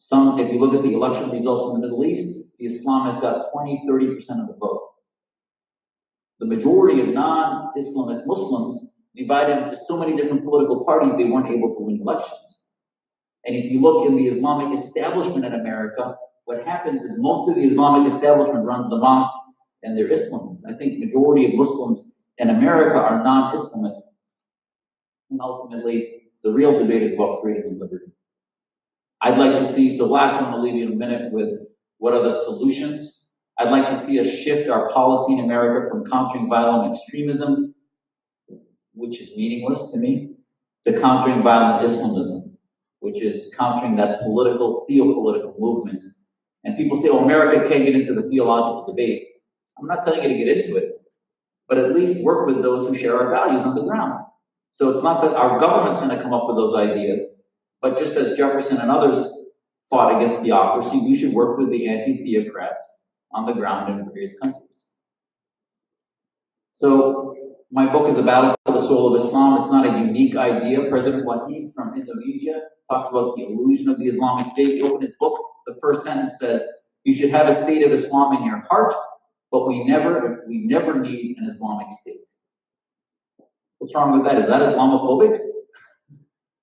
S2: If you look at the election results in the Middle East, the Islamists got 20-30% of the vote. The majority of non-Islamist Muslims divided into so many different political parties, they weren't able to win elections. And if you look in the Islamic establishment in America, what happens is most of the Islamic establishment runs the mosques and they're Islamists. I think majority of Muslims in America are non-Islamist. And ultimately, the real debate is about freedom and liberty. I'd like to see, so last one, I'll leave you in a minute with what are the solutions. I'd like to see us shift our policy in America from countering violent extremism, which is meaningless to me, to countering violent Islamism, which is countering that political, theopolitical movement. And people say, well, America can't get into the theological debate. I'm not telling you to get into it, but at least work with those who share our values on the ground. So it's not that our government's going to come up with those ideas, but just as Jefferson and others fought against theocracy, we should work with the anti-theocrats on the ground in various countries. So my book is A Battle for the Soul of Islam. It's not a unique idea. President Wahid from Indonesia talked about the illusion of the Islamic State. You open his book, the first sentence says, you should have a state of Islam in your heart, but we never need an Islamic state. What's wrong with that? Is that Islamophobic?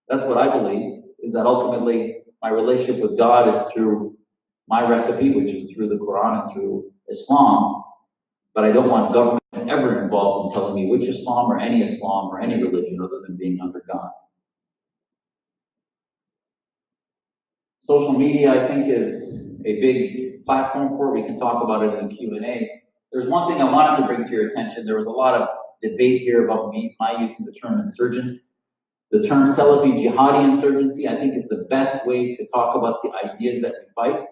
S2: That's what I believe, is that ultimately my relationship with God is through my recipe, which is through the Quran and through Islam, but I don't want government ever involved in telling me which Islam or any religion other than being under God. Social media, I think, is a big platform for it. We can talk about it in the Q&A. There's one thing I wanted to bring to your attention. There was a lot of debate here about my using the term insurgent. The term Salafi jihadi insurgency, I think, is the best way to talk about the ideas that we fight.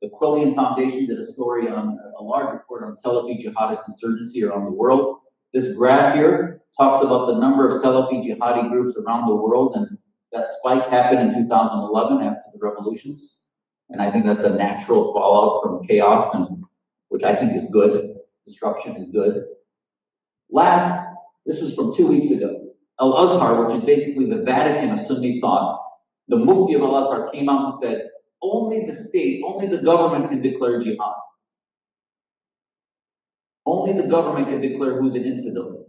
S2: The Quillian Foundation did a story on a large report on Salafi jihadist insurgency around the world. This graph here talks about the number of Salafi jihadi groups around the world, and that spike happened in 2011 after the revolutions. And I think that's a natural fallout from chaos, and which I think is good. Disruption is good. Last, this was from 2 weeks ago. Al-Azhar, which is basically the Vatican of Sunni thought, the Mufti of Al-Azhar came out and said, only the state, only the government can declare jihad. Only the government can declare who's an infidel.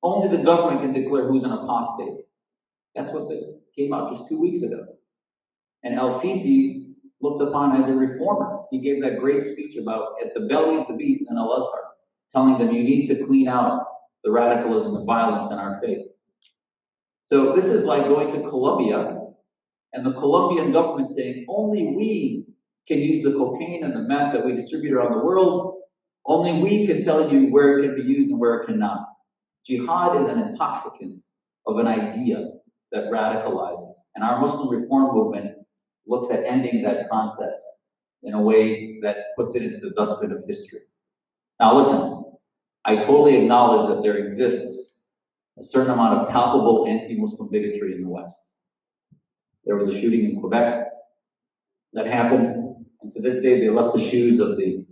S2: Only the government can declare who's an apostate. That's what came out just 2 weeks ago. And El-Sisi's looked upon as a reformer. He gave that great speech about at the belly of the beast in Al-Azhar, telling them you need to clean out the radicalism and violence in our faith. So this is like going to Colombia and the Colombian government saying, only we can use the cocaine and the meth that we distribute around the world. Only we can tell you where it can be used and where it cannot. Jihad is an intoxicant of an idea that radicalizes. And our Muslim reform movement looks at ending that concept in a way that puts it into the dustbin of history. Now listen, I totally acknowledge that there exists a certain amount of palpable anti-Muslim bigotry in the West. There was a shooting in Quebec that happened, and to this day they left the shoes of the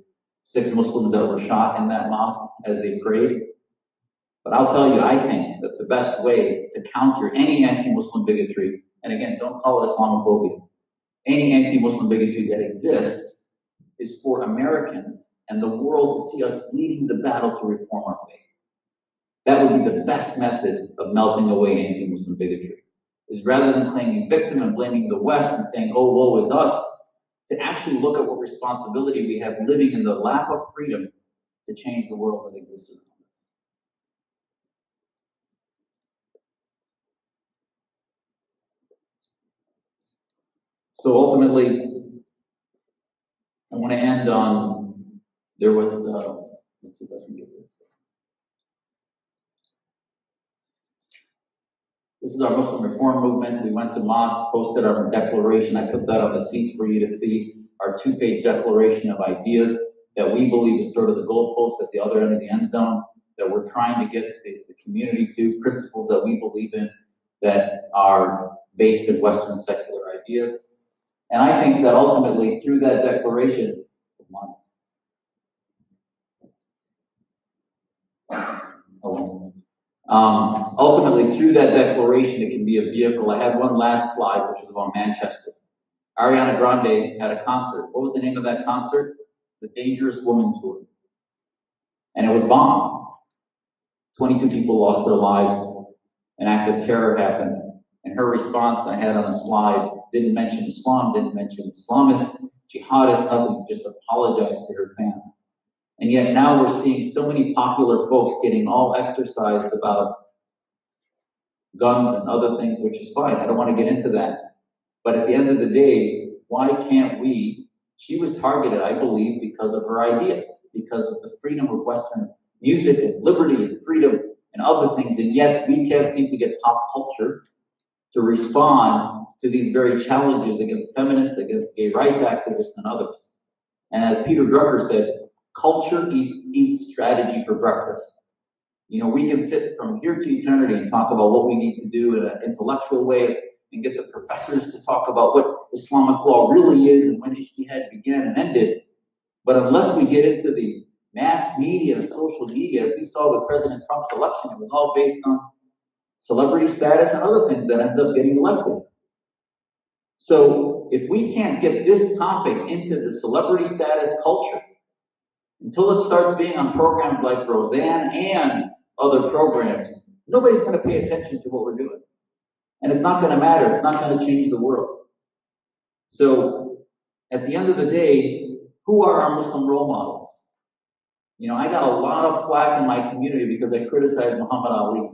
S2: 6 Muslims that were shot in that mosque as they prayed. But I'll tell you, I think that the best way to counter any anti-Muslim bigotry, and again, don't call it Islamophobia, any anti-Muslim bigotry that exists is for Americans and the world to see us leading the battle to reform our faith. That would be the best method of melting away anti-Muslim bigotry, is rather than claiming victim and blaming the West and saying, oh, woe is us, to actually look at what responsibility we have living in the lap of freedom to change the world that exists around us. So ultimately, I want to end on, there was, let's see if I can get this. This is our Muslim reform movement. We went to mosque, posted our declaration. I put that on the seats for you to see, our two-page declaration of ideas that we believe is sort of the goalpost at the other end of the end zone, that we're trying to get the community to, principles that we believe in that are based in Western secular ideas. And I think that ultimately through that declaration, ultimately through that declaration, it can be a vehicle. I had one last slide, which was about Manchester. Ariana Grande had a concert. What was the name of that concert? The Dangerous Woman Tour. And it was bombed. 22 people lost their lives. An act of terror happened. And her response I had on a slide didn't mention Islam, didn't mention Islamists, jihadists, nothing, just apologized to her fans. And yet now we're seeing so many popular folks getting all exercised about guns and other things, which is fine. I don't want to get into that. But at the end of the day, why can't we? She was targeted, I believe, because of her ideas, because of the freedom of Western music and liberty and freedom and other things. And yet we can't seem to get pop culture to respond to these very challenges against feminists, against gay rights activists and others. And as Peter Drucker said, culture eats strategy for breakfast. You know, we can sit from here to eternity and talk about what we need to do in an intellectual way and get the professors to talk about what Islamic law really is and when ijtihad began and ended. But unless we get into the mass media and social media, as we saw with President Trump's election, it was all based on celebrity status and other things that ends up getting elected. So if we can't get this topic into the celebrity status culture, until it starts being on programs like Roseanne and other programs, nobody's going to pay attention to what we're doing. And it's not going to matter. It's not going to change the world. So at the end of the day, who are our Muslim role models? You know, I got a lot of flack in my community because I criticized Muhammad Ali.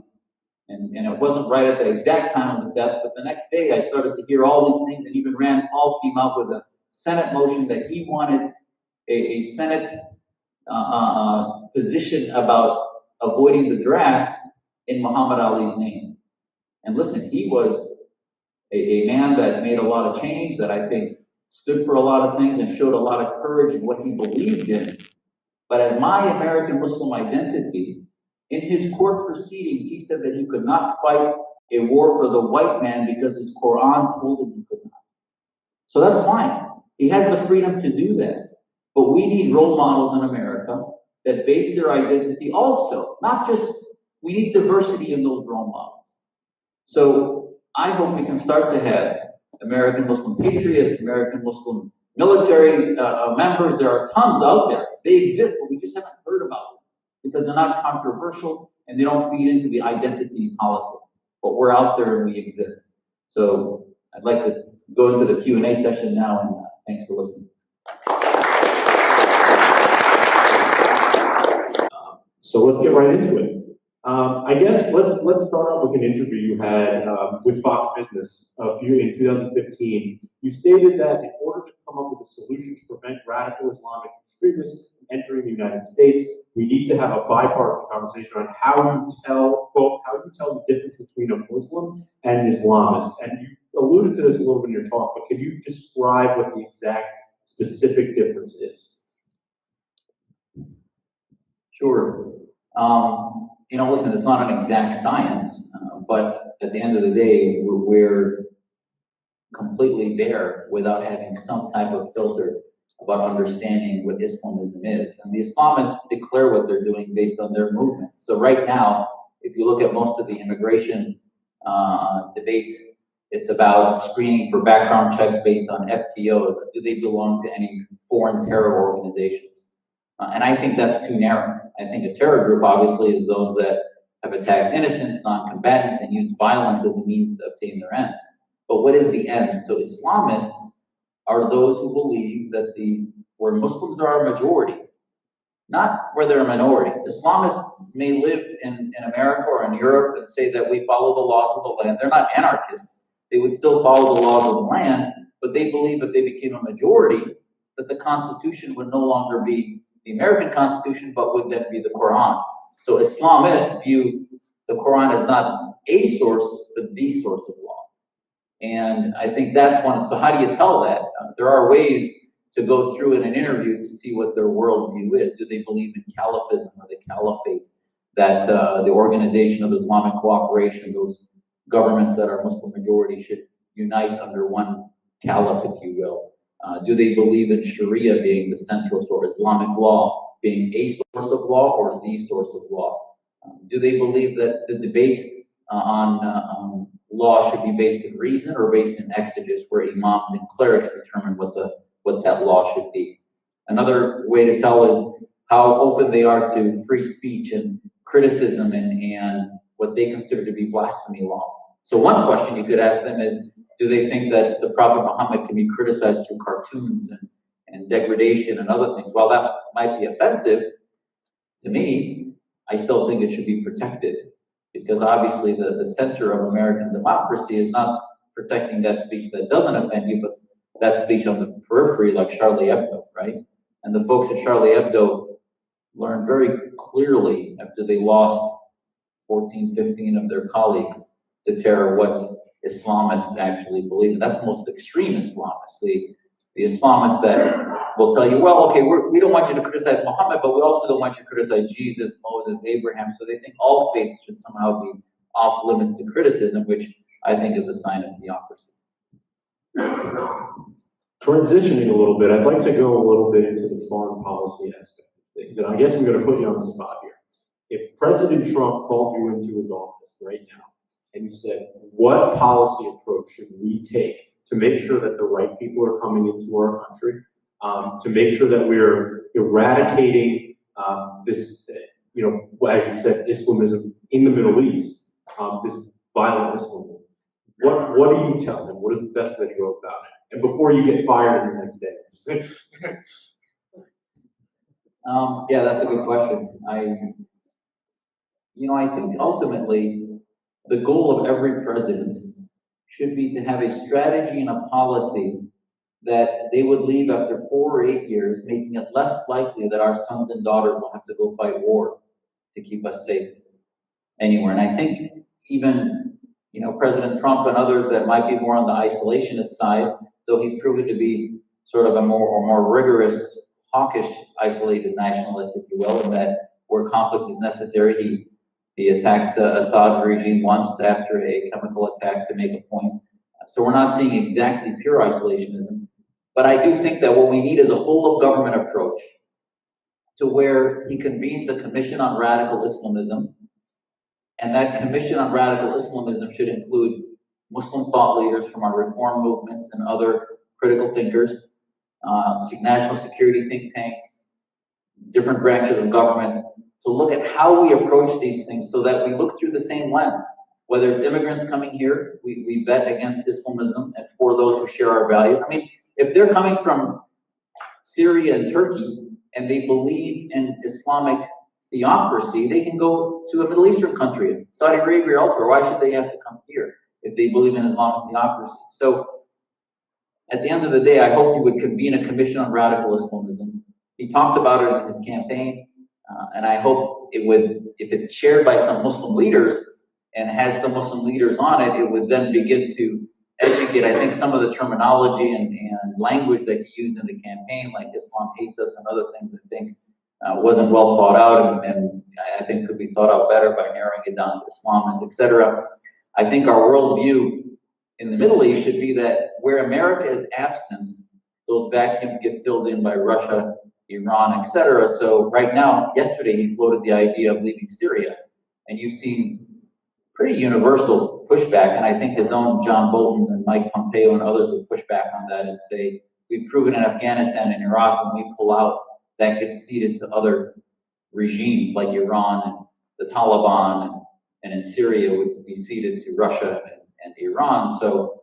S2: And it wasn't right at the exact time of his death, but the next day I started to hear all these things, and even Rand Paul came out with a Senate motion that he wanted a Senate position about avoiding the draft in Muhammad Ali's name. And listen, he was a man that made a lot of change, that I think stood for a lot of things and showed a lot of courage in what he believed in. But as my American Muslim identity, in his court proceedings, he said that he could not fight a war for the white man because his Quran told him he could not. So that's fine. He has the freedom to do that. But we need role models in America that base their identity also, not just, we need diversity in those role models. So I hope we can start to have American Muslim Patriots, American Muslim military members. There are tons out there. They exist, but we just haven't heard about them because they're not controversial and they don't feed into the identity politics. But we're out there and we exist. So I'd like to go into the Q&A session now, and thanks for listening.
S1: So let's get right into it. I guess let's start out with an interview you had with Fox Business in 2015. You stated that in order to come up with a solution to prevent radical Islamic extremists from entering the United States, we need to have a bipartisan conversation on how you tell the difference between a Muslim and an Islamist. And you alluded to this a little bit in your talk, but can you describe what the exact specific difference is?
S2: Sure. You know, listen, it's not an exact science, but at the end of the day, we're completely there without having some type of filter about understanding what Islamism is. And the Islamists declare what they're doing based on their movements. So right now, if you look at most of the immigration debate, it's about screening for background checks based on FTOs. Do they belong to any foreign terror organizations? And I think that's too narrow. I think a terror group, obviously, is those that have attacked innocents, non-combatants, and use violence as a means to obtain their ends. But what is the end? So Islamists are those who believe that where Muslims are a majority, not where they're a minority. Islamists may live in America or in Europe and say that we follow the laws of the land. They're not anarchists. They would still follow the laws of the land, but they believe if they became a majority, that the Constitution would no longer be the American Constitution, but would then be the Quran. So Islamists view the Quran as not a source, but the source of law. And I think that's one. So how do you tell that? There are ways to go through in an interview to see what their worldview is. Do they believe in caliphism or the caliphate, that the Organization of Islamic Cooperation, those governments that are Muslim majority, should unite under one caliph, if you will? Do they believe in Sharia being the central source, Islamic law being a source of law or the source of law? Do they believe that the debate on law should be based in reason or based in exegesis, where imams and clerics determine what that law should be? Another way to tell is how open they are to free speech and criticism and what they consider to be blasphemy law. So one question you could ask them is, do they think that the Prophet Muhammad can be criticized through cartoons and degradation and other things? While that might be offensive to me, I still think it should be protected, because obviously the center of American democracy is not protecting that speech that doesn't offend you, but that speech on the periphery, like Charlie Hebdo, right? And the folks at Charlie Hebdo learned very clearly after they lost 14, 15 of their colleagues to terror what Islamists actually believe. And that's the most extreme Islamists, the Islamists that will tell you, well, okay, we don't want you to criticize Muhammad, but we also don't want you to criticize Jesus, Moses, Abraham. So they think all faiths should somehow be off limits to criticism, which I think is a sign of theocracy.
S1: Transitioning a little bit, I'd like to go a little bit into the foreign policy aspect of things. And I guess I'm going to put you on the spot here. If President Trump called you into his office right now and he said, what policy approach should we take to make sure that the right people are coming into our country, to make sure that we're eradicating this, as you said, Islamism in the Middle East, this violent Islamism. What do you tell him? What is the best way to go about it? And before you get fired the next day.
S2: Yeah, that's a good question. I think ultimately the goal of every president should be to have a strategy and a policy that they would leave after 4 or 8 years, making it less likely that our sons and daughters will have to go fight war to keep us safe anywhere. And I think even, President Trump and others that might be more on the isolationist side, though he's proven to be sort of a more rigorous, hawkish, isolated nationalist, if you will, in that where conflict is necessary, he attacked Assad regime once after a chemical attack to make a point. So we're not seeing exactly pure isolationism. But I do think that what we need is a whole of government approach to where he convenes a commission on radical Islamism. And that commission on radical Islamism should include Muslim thought leaders from our reform movements and other critical thinkers, national security think tanks, different branches of government, to look at how we approach these things so that we look through the same lens. Whether it's immigrants coming here, we vet against Islamism and for those who share our values. I mean, if they're coming from Syria and Turkey and they believe in Islamic theocracy, they can go to a Middle Eastern country, Saudi Arabia or elsewhere. Why should they have to come here if they believe in Islamic theocracy? So at the end of the day, I hope you would convene a commission on radical Islamism. He talked about it in his campaign, and I hope it would, if it's chaired by some Muslim leaders and has some Muslim leaders on it, it would then begin to educate. I think some of the terminology and language that he used in the campaign, like Islam hates us and other things, I think wasn't well thought out, and I think could be thought out better by narrowing it down to Islamists, etc. I think our worldview in the Middle East should be that where America is absent, those vacuums get filled in by Russia, Iran, etc. So right now, yesterday he floated the idea of leaving Syria, and you've seen pretty universal pushback, and I think his own John Bolton and Mike Pompeo and others will push back on that and say, we've proven in Afghanistan and Iraq, when we pull out, that gets ceded to other regimes like Iran and the Taliban, and in Syria would be ceded to Russia and Iran. So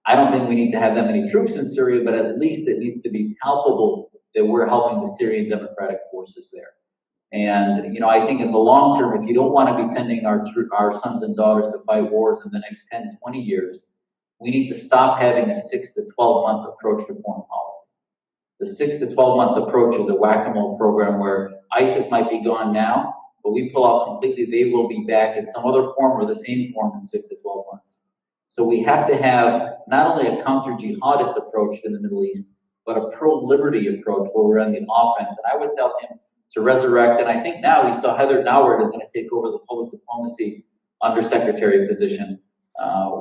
S2: I don't think we need to have that many troops in Syria, but at least it needs to be palpable that we're helping the Syrian democratic forces there. And, I think in the long term, if you don't want to be sending our sons and daughters to fight wars in the next 10, 20 years, we need to stop having a 6 to 12-month approach to foreign policy. The 6 to 12-month approach is a whack-a-mole program where ISIS might be gone now, but we pull out completely, they will be back in some other form or the same form in 6 to 12 months. So we have to have not only a counter-jihadist approach in the Middle East, but a pro-liberty approach where we're on the offense. And I would tell him to resurrect, and I think now we saw Heather Nauert is going to take over the public diplomacy undersecretary position,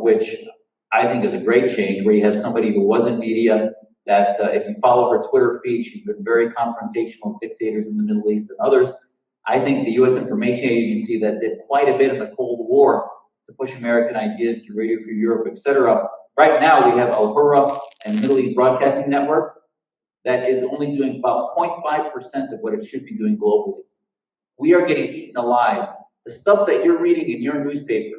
S2: which I think is a great change, where you have somebody who was in media, that if you follow her Twitter feed, she's been very confrontational with dictators in the Middle East and others. I think the U.S. Information Agency that did quite a bit in the Cold War to push American ideas to Radio Free Europe, etc. Right now, we have Al Hurra and Middle East Broadcasting Network that is only doing about 0.5% of what it should be doing globally. We are getting eaten alive. The stuff that you're reading in your newspaper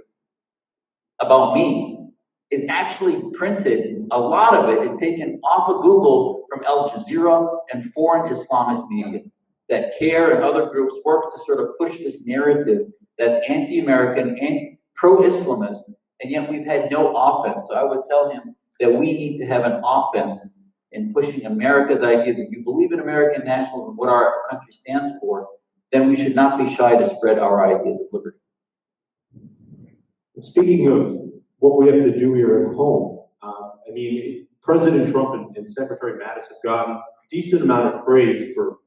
S2: about me is actually printed. A lot of it is taken off of Google from Al Jazeera and foreign Islamist media that CARE and other groups work to sort of push this narrative that's anti-American and pro-Islamist, and yet we've had no offense. So I would tell him that we need to have an offense in pushing America's ideas. If you believe in American nationalism, what our country stands for, then we should not be shy to spread our ideas of liberty.
S1: Speaking of what we have to do here at home, President Trump and Secretary Mattis have gotten a decent amount of praise for,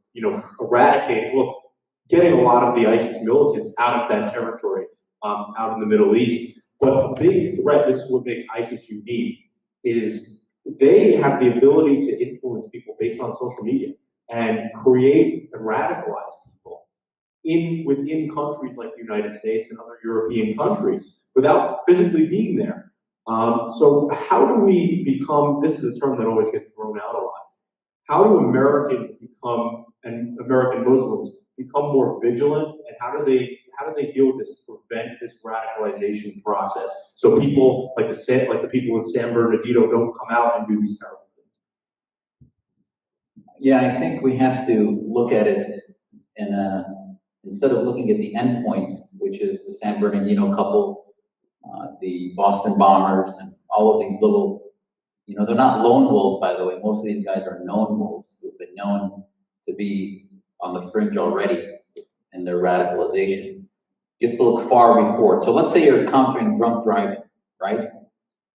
S1: getting a lot of the ISIS militants out of that territory, out in the Middle East. But a big threat, this is what makes ISIS unique, is they have the ability to influence people based on social media and create and radicalize people within countries like the United States and other European countries without physically being there. So how do we become, this is a term that always gets thrown out a lot, how do Americans become, and American Muslims, become more vigilant, and how do they deal with this to prevent this radicalization process so people like the people in San Bernardino don't come out and do these terrible things?
S2: Yeah, I think we have to look at it instead of looking at the end point, which is the San Bernardino couple, the Boston bombers, and all of these little, they're not lone wolves, by the way. Most of these guys are known wolves who've been known to be on the fringe already in their radicalization. You have to look far before. So let's say you're countering drunk driving, right?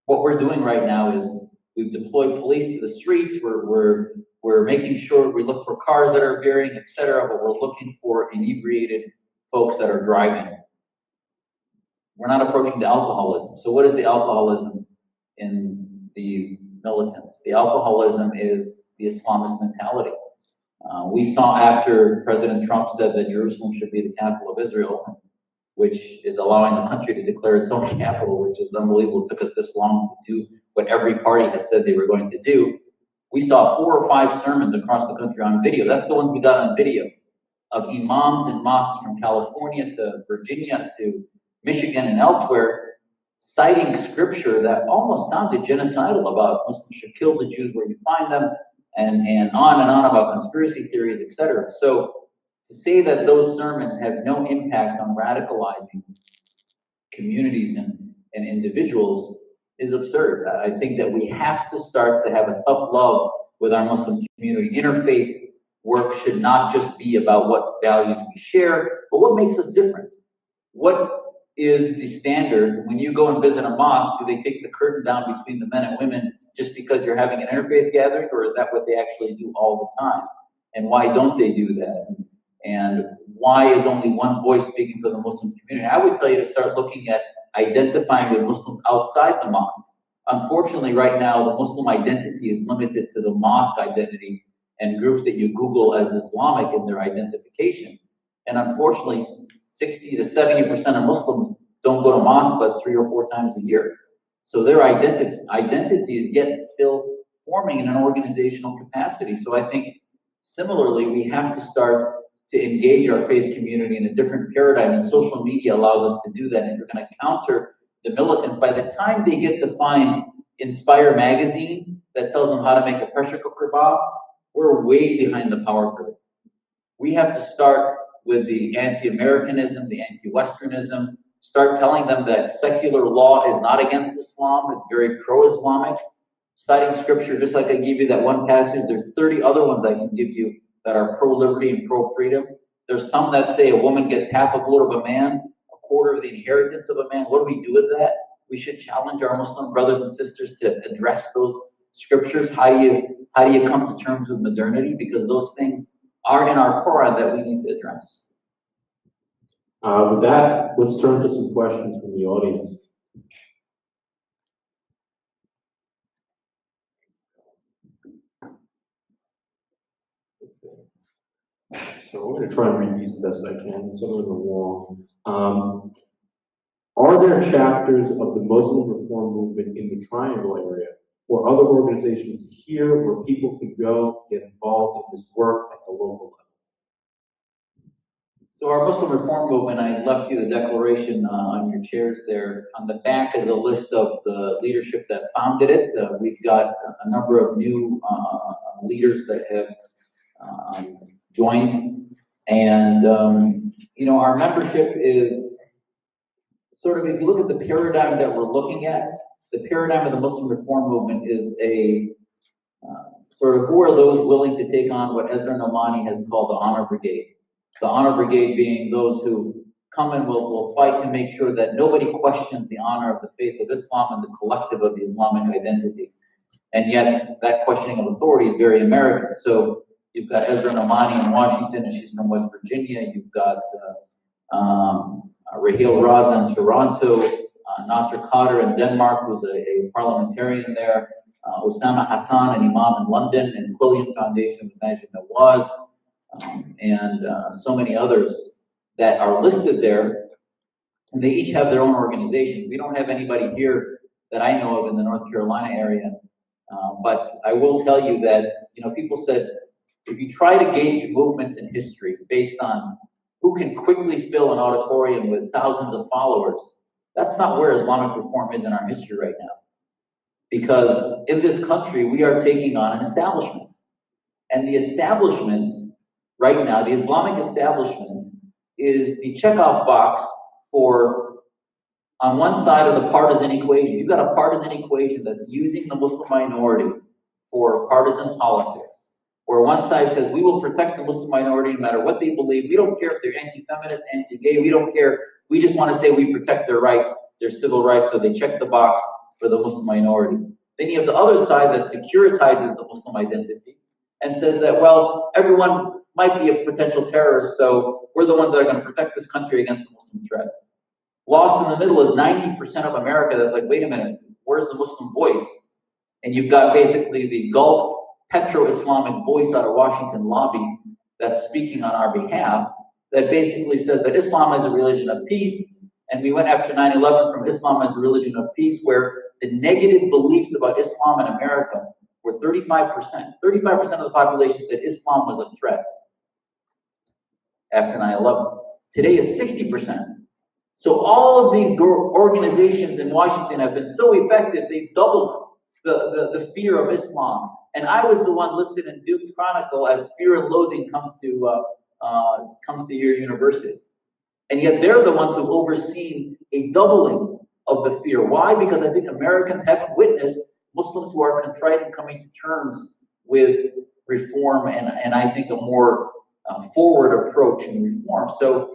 S2: What we're doing right now is we've deployed police to the streets. We're making sure we look for cars that are veering, etc. But we're looking for inebriated folks that are driving. We're not approaching the alcoholism. So what is the alcoholism in these militants? The alcoholism is the Islamist mentality. We saw after President Trump said that Jerusalem should be the capital of Israel, which is allowing the country to declare its own capital, which is unbelievable. It took us this long to do what every party has said they were going to do. We saw 4 or 5 sermons across the country on video. That's the ones we got on video, of imams in mosques from California to Virginia to Michigan and elsewhere, citing scripture that almost sounded genocidal about Muslims should kill the Jews where you find them, and on about conspiracy theories, etc. So to say that those sermons have no impact on radicalizing communities and individuals is absurd. I think that we have to start to have a tough love with our Muslim community. Interfaith work should not just be about what values we share, but what makes us different. What is the standard when you go and visit a mosque? Do they take the curtain down between the men and women just because you're having an interfaith gathering, or is that what they actually do all the time? And why don't they do that? And why is only one voice speaking for the Muslim community? I would tell you to start looking at identifying with Muslims outside the mosque. Unfortunately, right now, the Muslim identity is limited to the mosque identity and groups that you Google as Islamic in their identification. And unfortunately, 60 to 70% of Muslims don't go to mosque but 3 or 4 times a year. So their identity is yet still forming in an organizational capacity. So I think similarly, we have to start to engage our faith community in a different paradigm, and social media allows us to do that. And if you're going to counter the militants, by the time they get to find Inspire magazine that tells them how to make a pressure cooker bomb, we're way behind the power curve. We have to start with the anti-Americanism, the anti-Westernism, start telling them that secular law is not against Islam, it's very pro-Islamic, citing scripture, just like I gave you that one passage, there's 30 other ones I can give you that are pro-liberty and pro-freedom. There's some that say a woman gets half a vote of a man, a quarter of the inheritance of a man. What do we do with that? We should challenge our Muslim brothers and sisters to address those scriptures. How do you come to terms with modernity? Because those things are in our Quran that we need to address.
S1: With that, let's turn to some questions from the audience. So I'm going to try and read these the best I can. Some of them are long. Are there chapters of the Muslim reform movement in the Triangle area or other organizations here where people can go get involved in this work at the local level?
S2: So our Muslim reform movement, I left you the declaration on your chairs there. On the back is a list of the leadership that founded it. We've got a number of new leaders that have joined. And, our membership is sort of, if you look at the paradigm that we're looking at, the paradigm of the Muslim reform movement is a sort of who are those willing to take on what Ezra Nomani has called the honor brigade. The honor brigade being those who come and will fight to make sure that nobody questions the honor of the faith of Islam and the collective of the Islamic identity. And yet that questioning of authority is very American. So you've got Ezra Nomani in Washington, and she's from West Virginia. You've got Raheel Raza in Toronto, Nasser Khader in Denmark, who's a parliamentarian there, Osama Hassan, an imam in London, and Quilliam Foundation with Majid Nawaz, and so many others that are listed there. And they each have their own organizations. We don't have anybody here that I know of in the North Carolina area. But I will tell you that, people said, if you try to gauge movements in history based on who can quickly fill an auditorium with thousands of followers, that's not where Islamic reform is in our history right now. Because in this country, we are taking on an establishment. And the establishment right now, the Islamic establishment, is the checkoff box for, on one side of the partisan equation. You've got a partisan equation that's using the Muslim minority for partisan politics, where one side says, we will protect the Muslim minority no matter what they believe. We don't care if they're anti-feminist, anti-gay. We don't care. We just want to say we protect their rights, their civil rights, so they check the box for the Muslim minority. Then you have the other side that securitizes the Muslim identity and says that, well, everyone might be a potential terrorist, so we're the ones that are going to protect this country against the Muslim threat. Lost in the middle is 90% of America that's like, wait a minute, where's the Muslim voice? And you've got basically the Gulf petro-Islamic voice out of Washington lobby that's speaking on our behalf, that basically says that Islam is a religion of peace, and we went after 9/11 from Islam as a religion of peace, where the negative beliefs about Islam in America were 35%. 35% of the population said Islam was a threat after 9/11. Today it's 60%. So all of these organizations in Washington have been so effective, they've doubled the fear of Islam. And I was the one listed in Duke Chronicle as fear and loathing comes to your university. And yet they're the ones who've overseen a doubling of the fear. Why? Because I think Americans haven't witnessed Muslims who are contrite and coming to terms with reform and I think a more forward approach in reform. So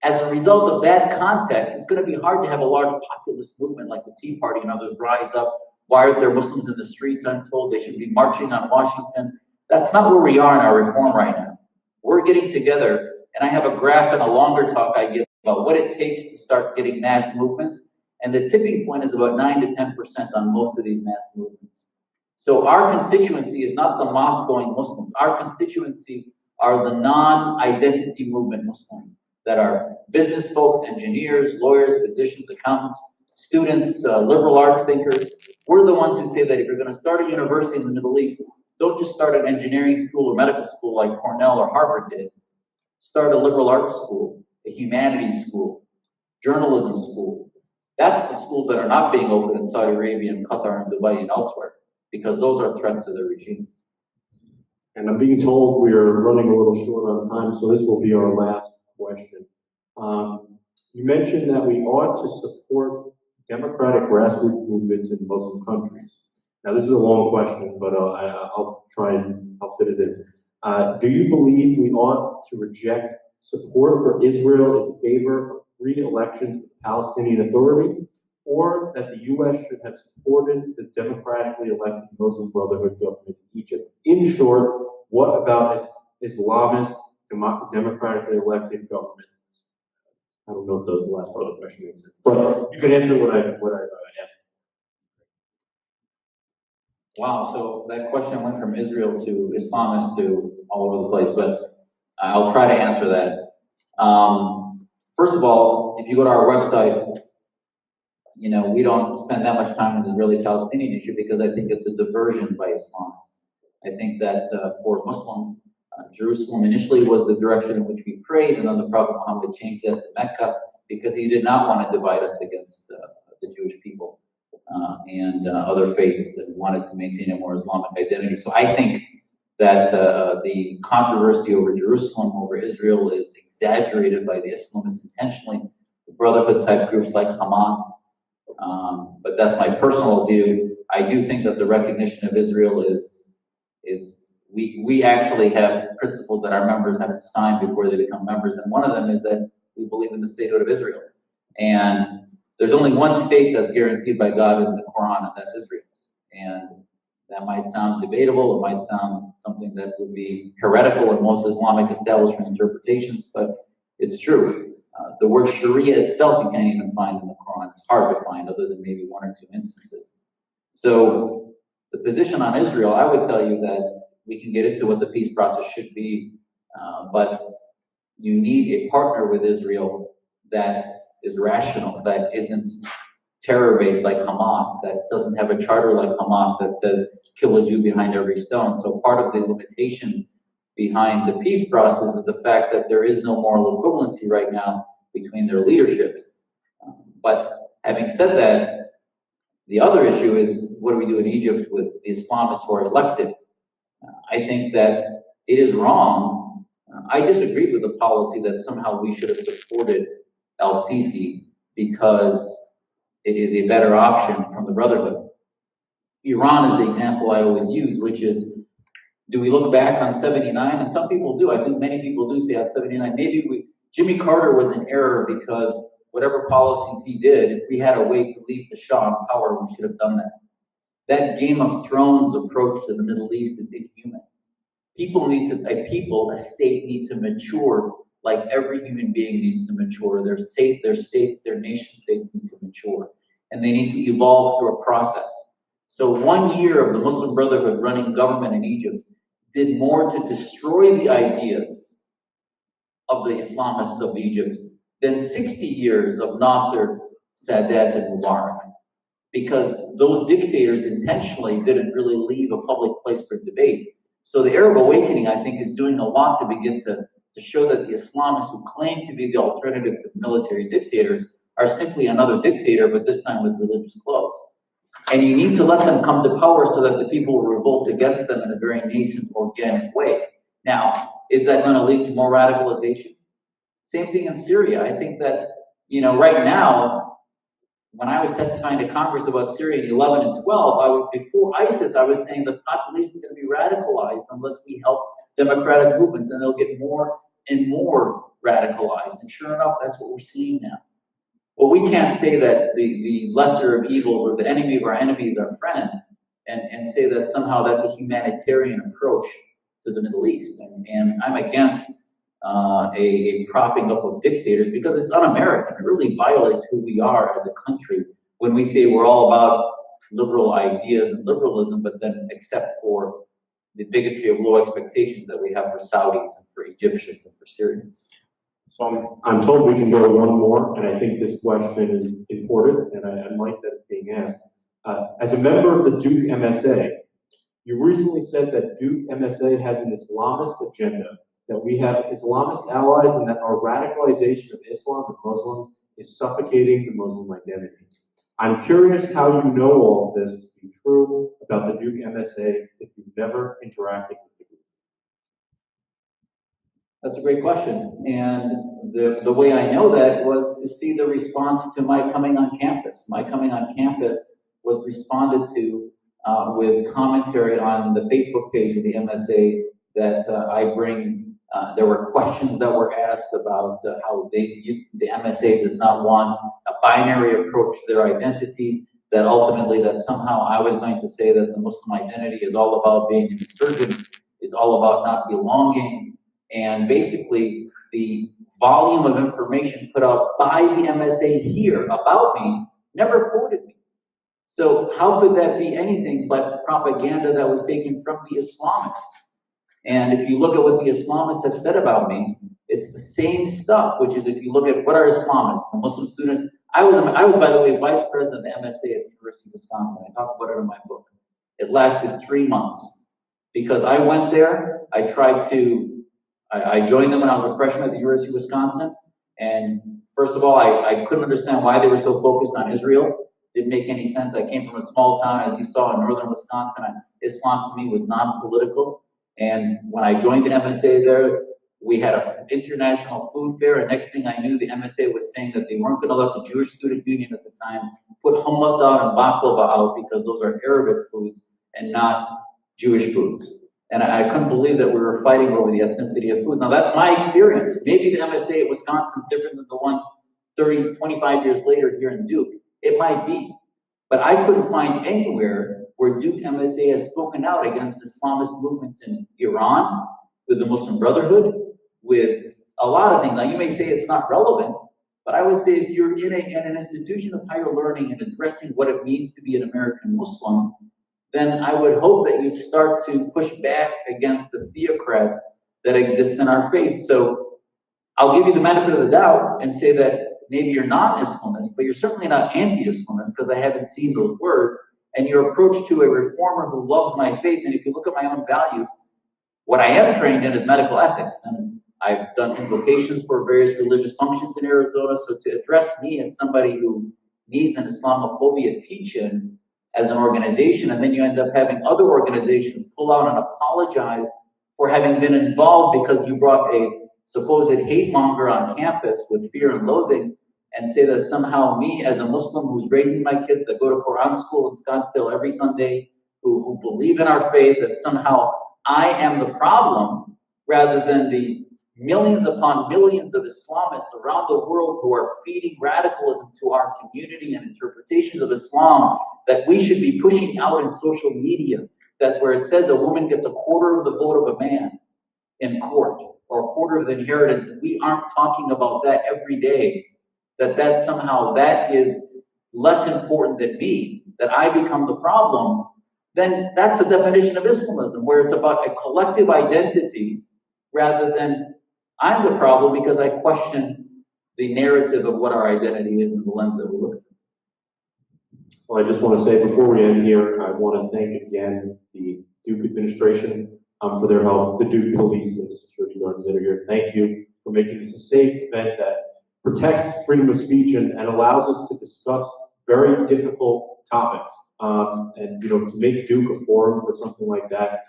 S2: as a result of that context, it's going to be hard to have a large populist movement like the Tea Party and others rise up. Why aren't there Muslims in the streets? I'm told they should be marching on Washington. That's not where we are in our reform right now. We're getting together, and I have a graph and a longer talk I give about what it takes to start getting mass movements. And the tipping point is about 9 to 10% on most of these mass movements. So our constituency is not the mosque-going Muslims. Our constituency are the non-identity movement Muslims that are business folks, engineers, lawyers, physicians, accountants, students, liberal arts thinkers. We're the ones who say that if you're going to start a university in the Middle East, don't just start an engineering school or medical school like Cornell or Harvard did. Start a liberal arts school, a humanities school, journalism school. That's the schools that are not being opened in Saudi Arabia and Qatar and Dubai and elsewhere, because those are threats to the regimes.
S1: And I'm being told we are running a little short on time, so this will be our last question. You mentioned that we ought to support democratic grassroots movements in Muslim countries. Now, this is a long question, but I'll try and I'll fit it in. Do you believe we ought to reject support for Israel in favor of free elections with Palestinian Authority, or that the U.S. should have supported the democratically elected Muslim Brotherhood government in Egypt? In short, what about Islamist democratically elected governments? I don't know if the last part of the question makes sense, but you can answer what I asked.
S2: Wow, so that question went from Israel to Islamists to all over the place, but I'll try to answer that. First of all, if you go to our website, we don't spend that much time on the Israeli-Palestinian issue because I think it's a diversion by Islamists. I think that for Muslims, Jerusalem initially was the direction in which we prayed, and then the Prophet Muhammad changed that to Mecca because he did not want to divide us against the Jewish people and other faiths, and wanted to maintain a more Islamic identity. So I think that the controversy over Jerusalem, over Israel, is exaggerated by the Islamists intentionally, the Brotherhood type groups like Hamas. But that's my personal view. I do think that the recognition of Israel we actually have principles that our members have to sign before they become members, and one of them is that we believe in the statehood of Israel. And there's only one state that's guaranteed by God in the Quran, and that's Israel. And that might sound debatable, it might sound something that would be heretical in most Islamic establishment interpretations, but it's true. The word Sharia itself you can't even find in the Quran. It's hard to find other than maybe one or two instances. So the position on Israel, I would tell you that we can get into what the peace process should be, but you need a partner with Israel that is rational, that isn't terror-based like Hamas, that doesn't have a charter like Hamas that says kill a Jew behind every stone. So part of the limitation behind the peace process is the fact that there is no moral equivalency right now between their leaderships. But having said that, the other issue is what do we do in Egypt with the Islamists who are elected? I think that it is wrong. I disagreed with the policy that somehow we should have supported al-Sisi because it is a better option from the Brotherhood. Iran is the example I always use, which is, do we look back on 79? And some people do. I think many people do say on 79, maybe Jimmy Carter was in error because whatever policies he did, if we had a way to leave the Shah in power, we should have done that. That Game of Thrones approach to the Middle East is inhuman. A state need to mature like every human being needs to mature. Their states, their nation states need to mature. And they need to evolve through a process. So 1 year of the Muslim Brotherhood running government in Egypt did more to destroy the ideas of the Islamists of Egypt than 60 years of Nasser, Sadat, and Mubarak. Because those dictators intentionally didn't really leave a public place for debate. So the Arab awakening, I think, is doing a lot to begin to show that the Islamists who claim to be the alternative to military dictators are simply another dictator, but this time with religious clothes. And you need to let them come to power so that the people will revolt against them in a very nascent, organic way. Now, is that going to lead to more radicalization? Same thing in Syria. I think that, right now, when I was testifying to Congress about Syria in 11 and 12, before ISIS, I was saying the population is going to be radicalized unless we help democratic movements, and they'll get more and more radicalized. And sure enough, that's what we're seeing now. Well, we can't say that the lesser of evils or the enemy of our enemy is our friend and say that somehow that's a humanitarian approach to the Middle East. And I'm against a propping up of dictators because it's un-American. It really violates who we are as a country when we say we're all about liberal ideas and liberalism, but then except for the bigotry of low expectations that we have for Saudis and for Egyptians and for Syrians.
S1: So I'm told we can go to one more, and I think this question is important, and I like that it's being asked. As a member of the Duke MSA, you recently said that Duke MSA has an Islamist agenda, that we have Islamist allies, and that our radicalization of Islam and Muslims is suffocating the Muslim identity. I'm curious how you know all of this to be true about the Duke MSA if you've never interacted with the group.
S2: That's a great question. And the way I know that was to see the response to my coming on campus. My coming on campus was responded to with commentary on the Facebook page of the MSA that I bring. There were questions that were asked about how the MSA does not want a binary approach to their identity, that ultimately that somehow I was going to say that the Muslim identity is all about being an insurgent, is all about not belonging. And basically, the volume of information put out by the MSA here about me never quoted me. So how could that be anything but propaganda that was taken from the Islamists? And if you look at what the Islamists have said about me, it's the same stuff, which is if you look at what are Islamists, the Muslim students. I was, by the way, vice president of the MSA at the University of Wisconsin. I talk about it in my book. It lasted 3 months because I went there. I joined them when I was a freshman at the University of Wisconsin. And first of all, I couldn't understand why they were so focused on Israel. Didn't make any sense. I came from a small town, as you saw, in northern Wisconsin. Islam to me was non-political. And when I joined the MSA there, we had an international food fair. And next thing I knew, the MSA was saying that they weren't going to let the Jewish Student Union at the time put hummus out and baklava out because those are Arabic foods and not Jewish foods. And I couldn't believe that we were fighting over the ethnicity of food. Now, that's my experience. Maybe the MSA at Wisconsin is different than the one 30, 25 years later here in Duke. It might be. But I couldn't find anywhere where Duke MSA has spoken out against Islamist movements in Iran, with the Muslim Brotherhood, with a lot of things. Now, you may say it's not relevant, but I would say if you're in an institution of higher learning and addressing what it means to be an American Muslim, then I would hope that you'd start to push back against the theocrats that exist in our faith. So I'll give you the benefit of the doubt and say that maybe you're not Islamist, but you're certainly not anti-Islamist because I haven't seen those words. And your approach to a reformer who loves my faith, and if you look at my own values, what I am trained in is medical ethics. And I've done invocations for various religious functions in Arizona. So to address me as somebody who needs an Islamophobia teach-in as an organization, and then you end up having other organizations pull out and apologize for having been involved because you brought a supposed hate monger on campus with fear and loathing, and say that somehow me as a Muslim who's raising my kids that go to Quran school in Scottsdale every Sunday, who believe in our faith, that somehow I am the problem rather than the millions upon millions of Islamists around the world who are feeding radicalism to our community and interpretations of Islam that we should be pushing out in social media, that where it says a woman gets a quarter of the vote of a man in court or a quarter of the inheritance, and we aren't talking about that every day, that somehow that is less important than me, that I become the problem, then that's the definition of Islamism, where it's about a collective identity rather than I'm the problem because I question the narrative of what our identity is and the lens that we look at.
S1: Well, I just want to say before we end here, I want to thank again the Duke administration for their help, the Duke police and the security guards that are here. Thank you for making this a safe event that protects freedom of speech and allows us to discuss very difficult topics. And to make Duke a forum for something like that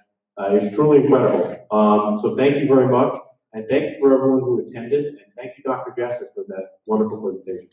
S1: is truly incredible. So thank you very much. And thank you for everyone who attended. And thank you, Dr. Jasser, for that wonderful presentation.